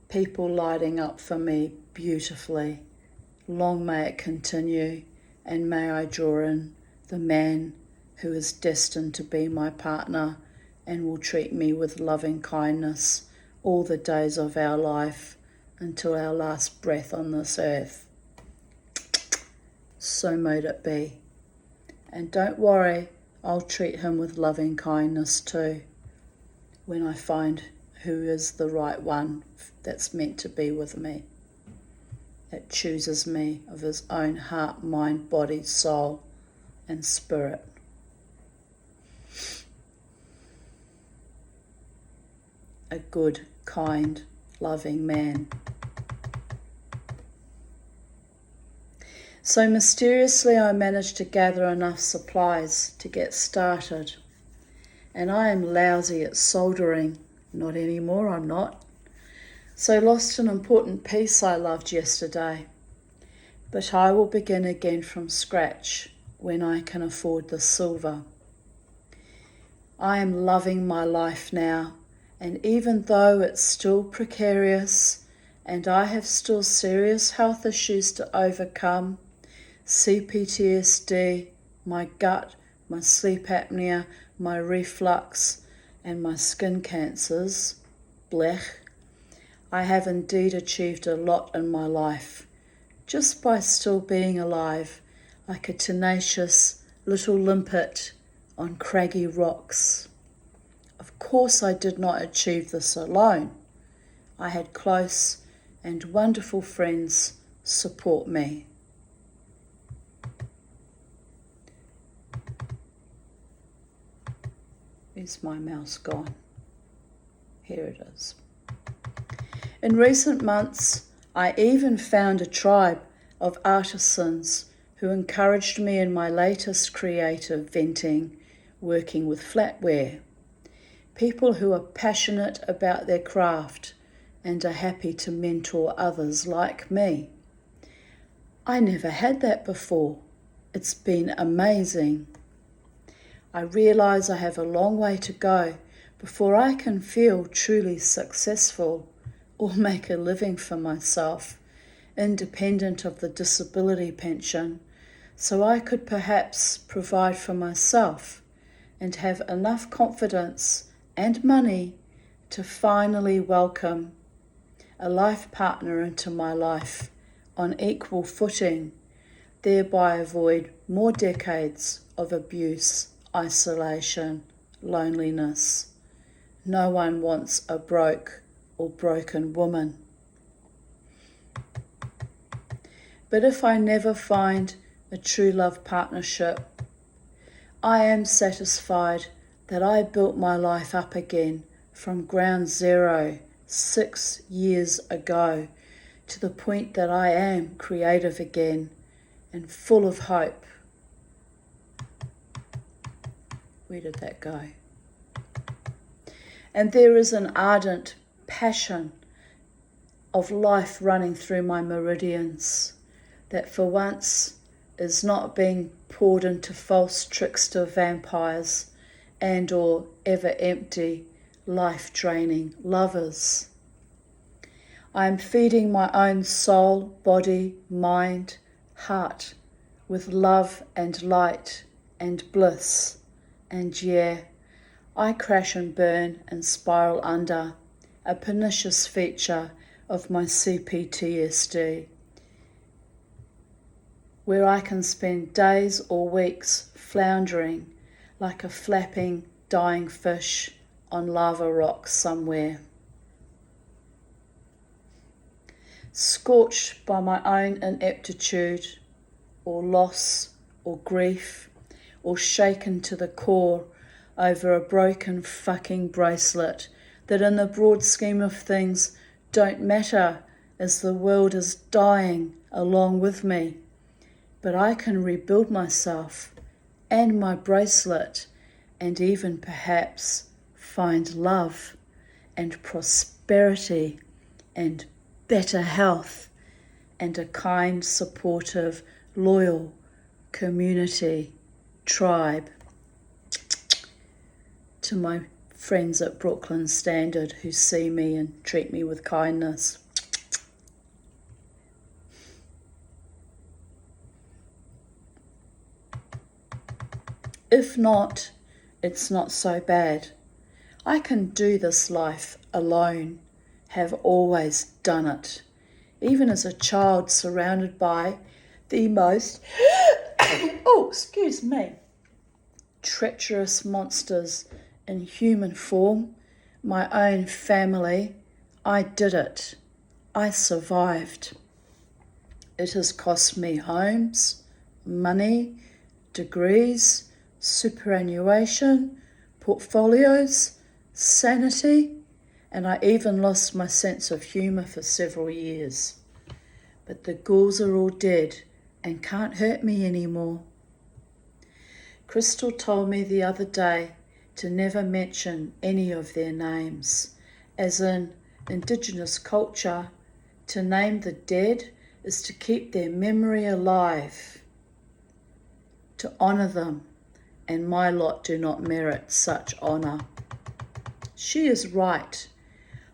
People lighting up for me beautifully. Long may it continue, and may I draw in the man who is destined to be my partner and will treat me with loving kindness all the days of our life until our last breath on this earth. So mote it be. And don't worry, I'll treat him with loving kindness too when I find who is the right one that's meant to be with me, that chooses me of his own heart, mind, body, soul, and spirit. A good, kind, loving man. So mysteriously I managed to gather enough supplies to get started. And I am lousy at soldering. Not anymore, I'm not. So lost an important piece I loved yesterday. But I will begin again from scratch when I can afford the silver. I am loving my life now, and even though it's still precarious and I have still serious health issues to overcome, CPTSD, my gut, my sleep apnea, my reflux, and my skin cancers, blech, I have indeed achieved a lot in my life, just by still being alive, like a tenacious little limpet on craggy rocks. Of course I did not achieve this alone. I had close and wonderful friends support me. Where's my mouse gone? Here it is. In recent months, I even found a tribe of artisans who encouraged me in my latest creative venting, working with flatware. People who are passionate about their craft and are happy to mentor others like me. I never had that before. It's been amazing. I realise I have a long way to go before I can feel truly successful or make a living for myself, independent of the disability pension, so I could perhaps provide for myself and have enough confidence and money to finally welcome a life partner into my life on equal footing, thereby avoid more decades of abuse, isolation, loneliness. No one wants a broke or broken woman. But if I never find a true love partnership, I am satisfied that I built my life up again from ground zero 6 years ago to the point that I am creative again and full of hope. Where did that go? And there is an ardent passion of life running through my meridians that for once is not being poured into false trickster vampires and or ever-empty, life-draining lovers. I am feeding my own soul, body, mind, heart with love and light and bliss. And yeah, I crash and burn and spiral under, a pernicious feature of my CPTSD, where I can spend days or weeks floundering like a flapping, dying fish on lava rocks somewhere. Scorched by my own ineptitude, or loss, or grief, or shaken to the core over a broken fucking bracelet that in the broad scheme of things don't matter as the world is dying along with me. But I can rebuild myself and my bracelet and even perhaps find love and prosperity and better health and a kind, supportive, loyal community, tribe. To my friends at Brooklyn Standard who see me and treat me with kindness. If not, it's not so bad. I can do this life alone, have always done it, even as a child surrounded by the most, treacherous monsters in human form, my own family. I did it. I survived. It has cost me homes, money, degrees, superannuation, portfolios, sanity, and I even lost my sense of humour for several years. But the ghouls are all dead and can't hurt me anymore. Crystal told me the other day to never mention any of their names, as in Indigenous culture, to name the dead is to keep their memory alive, to honour them, and my lot do not merit such honour. She is right.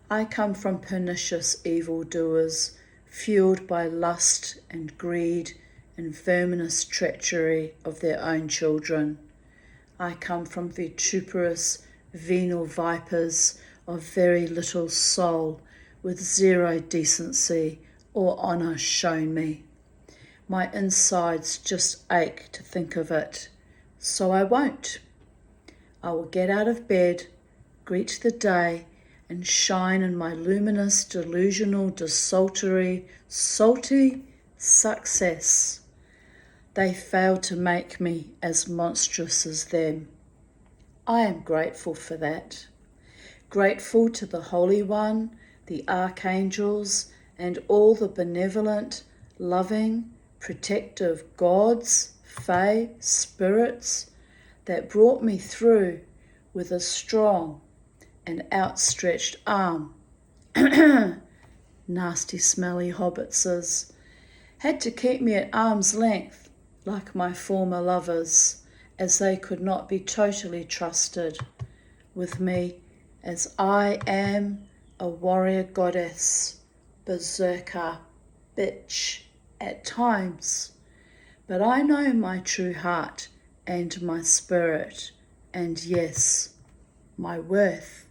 I come from pernicious evildoers, fueled by lust and greed and verminous treachery of their own children. I come from vituperous, venal vipers of very little soul, with zero decency or honour shown me. My insides just ache to think of it, so I won't. I will get out of bed, greet the day, and shine in my luminous, delusional, desultory, salty success. They failed to make me as monstrous as them. I am grateful for that. Grateful to the Holy One, the archangels, and all the benevolent, loving, protective gods, fae, spirits that brought me through with a strong and outstretched arm. Nasty, smelly hobbitses had to keep me at arm's length, like my former lovers, as they could not be totally trusted with me, as I am a warrior goddess, berserker, bitch at times. But I know my true heart and my spirit, and yes, my worth.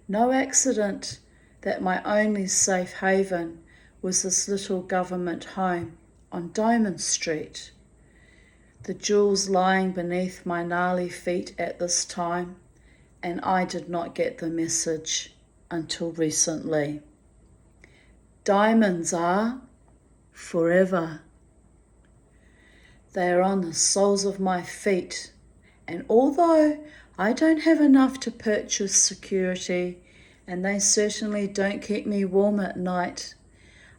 No accident that my only safe haven was this little government home on Diamond Street. The jewels lying beneath my gnarly feet at this time, and I did not get the message until recently. Diamonds are forever. They are on the soles of my feet, and although I don't have enough to purchase security, and they certainly don't keep me warm at night,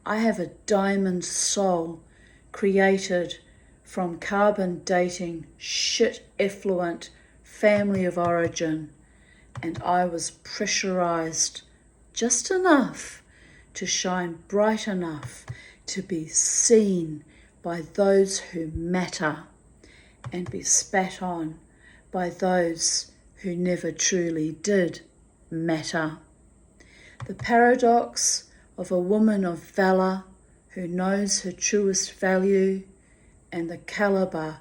I have a diamond soul created from carbon dating, shit effluent family of origin, and I was pressurized just enough to shine bright enough to be seen by those who matter and be spat on by those who never truly did matter. The paradox of a woman of valour who knows her truest value and the calibre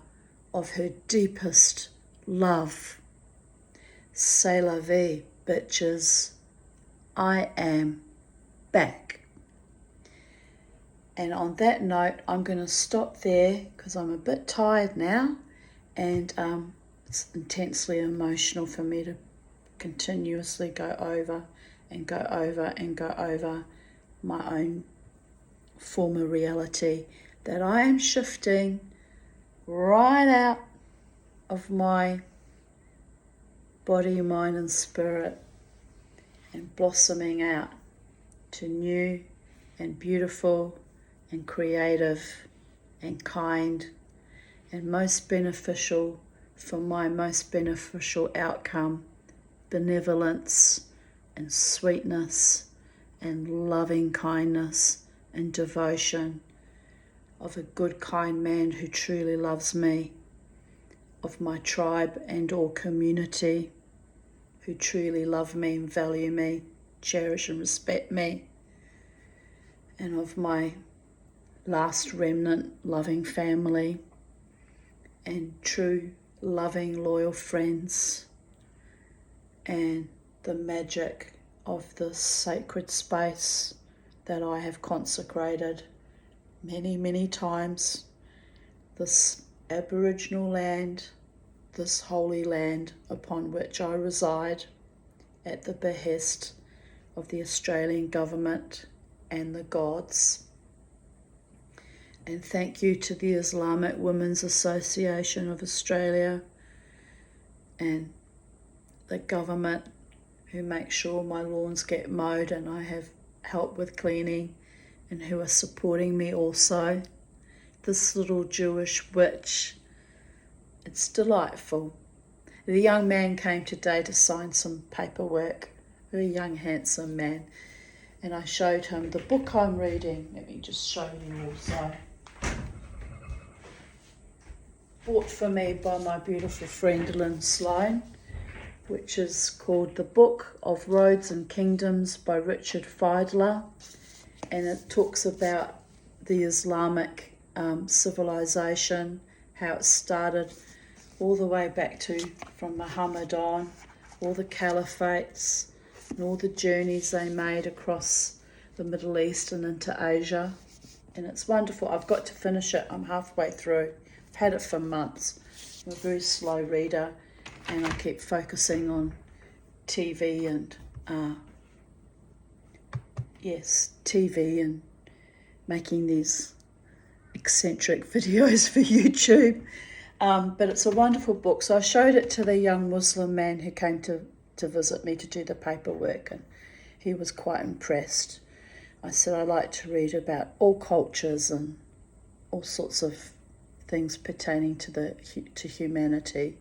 of her deepest love. C'est la vie, bitches. I am back. And on that note, I'm going to stop there because I'm a bit tired now, and it's intensely emotional for me to continuously go over and go over and go over my own former reality that I am shifting right out of my body, mind and spirit and blossoming out to new and beautiful and creative and kind and most beneficial for my most beneficial outcome, benevolence and sweetness and loving kindness and devotion of a good, kind man who truly loves me, of my tribe and or community who truly love me and value me, cherish and respect me, and of my last remnant loving family and true loving loyal friends, and the magic of this sacred space that I have consecrated many, many times, this Aboriginal land, this holy land upon which I reside at the behest of the Australian government and the gods. And thank you to the Islamic Women's Association of Australia and the government who make sure my lawns get mowed and I have help with cleaning, and who are supporting me also. This little Jewish witch, it's delightful. The young man came today to sign some paperwork, very young handsome man, and I showed him the book I'm reading. Let me just show you also. Bought for me by my beautiful friend Lynn Sloan, which is called The Book of Roads and Kingdoms by Richard Feidler, and it talks about the Islamic civilization, how it started all the way back to from Muhammad on, all the caliphates and all the journeys they made across the Middle East and into Asia. And it's wonderful. I've got to finish it. I'm halfway through. I've had it for months. I'm a very slow reader, and I keep focusing on TV and TV and making these eccentric videos for YouTube. But it's a wonderful book. So I showed it to the young Muslim man who came to visit me to do the paperwork, and he was quite impressed. I said I like to read about all cultures and all sorts of things pertaining to humanity.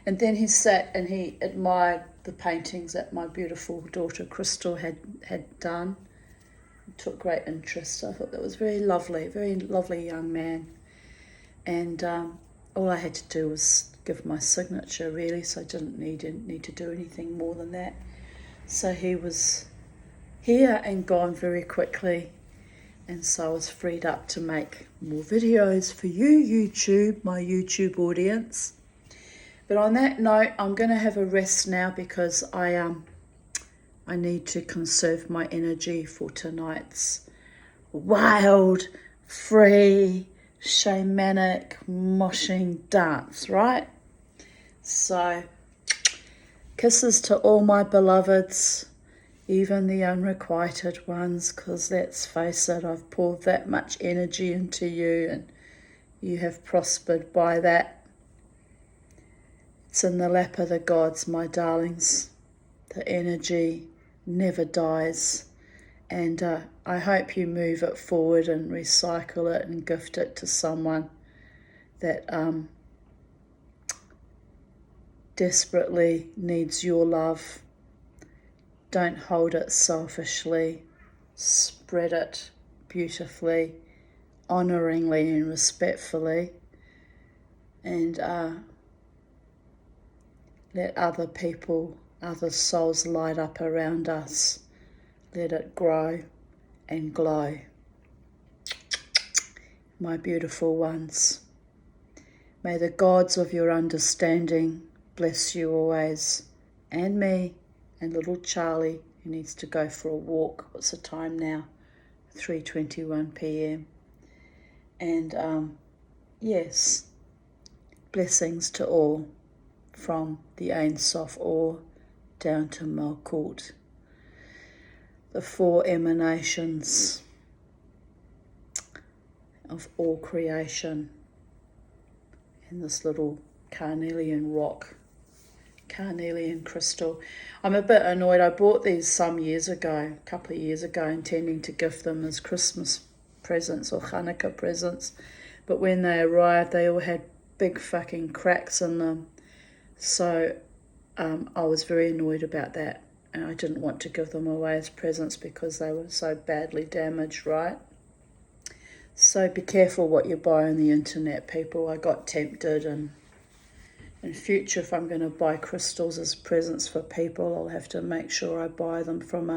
And then he sat and he admired the paintings that my beautiful daughter Crystal had done. He took great interest. I thought that was very lovely young man. And all I had to do was give my signature, really, so I didn't need to do anything more than that. So he was here and gone very quickly, and so I was freed up to make more videos for you, YouTube, my YouTube audience. But on that note, I'm going to have a rest now because I need to conserve my energy for tonight's wild, free, shamanic, moshing dance, right? So, kisses to all my beloveds, even the unrequited ones, because let's face it, I've poured that much energy into you and you have prospered by that. It's in the lap of the gods, my darlings. The energy never dies, and I hope you move it forward and recycle it and gift it to someone that desperately needs your love. Don't hold it selfishly, spread it beautifully, honouringly and respectfully, and let other people, other souls light up around us. Let it grow and glow. My beautiful ones, may the gods of your understanding bless you always, and me, and little Charlie, who needs to go for a walk. What's the time now? 3:21 p.m. And yes, blessings to all, from the Ein Sof Or down to Malkut, the four emanations of all creation, and this little carnelian rock, carnelian crystal. I'm a bit annoyed. I bought these some years ago, a couple of years ago, intending to gift them as Christmas presents or Hanukkah presents, but when they arrived they all had big fucking cracks in them, so I was very annoyed about that, and I didn't want to give them away as presents because they were so badly damaged, right? So be careful what you buy on the internet, people. I got tempted, and in future, if I'm going to buy crystals as presents for people, I'll have to make sure I buy them from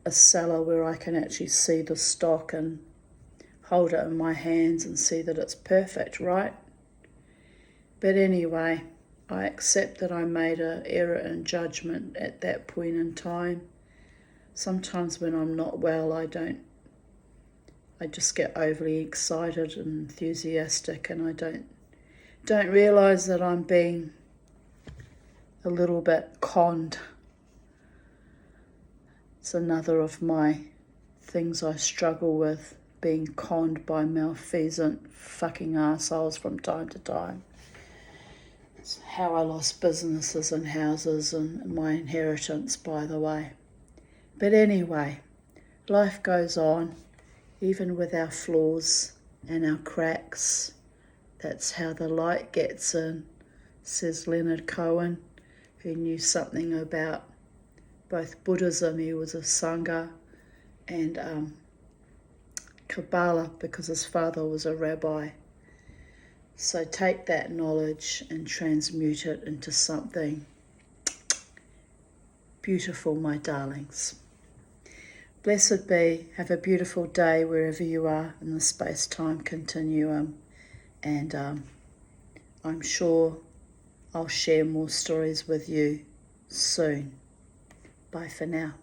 a seller where I can actually see the stock and hold it in my hands and see that it's perfect, right? But anyway, I accept that I made an error in judgment at that point in time. Sometimes when I'm not well, I just get overly excited and enthusiastic, and I don't realise that I'm being a little bit conned. It's another of my things I struggle with, being conned by malfeasant fucking assholes from time to time. It's how I lost businesses and houses and my inheritance, by the way. But anyway, life goes on, even with our flaws and our cracks. That's how the light gets in, says Leonard Cohen, who knew something about both Buddhism. He was a Sangha, and Kabbalah, because his father was a rabbi. So take that knowledge and transmute it into something beautiful, my darlings. Blessed be. Have a beautiful day wherever you are in the space-time continuum. And I'm sure I'll share more stories with you soon. Bye for now.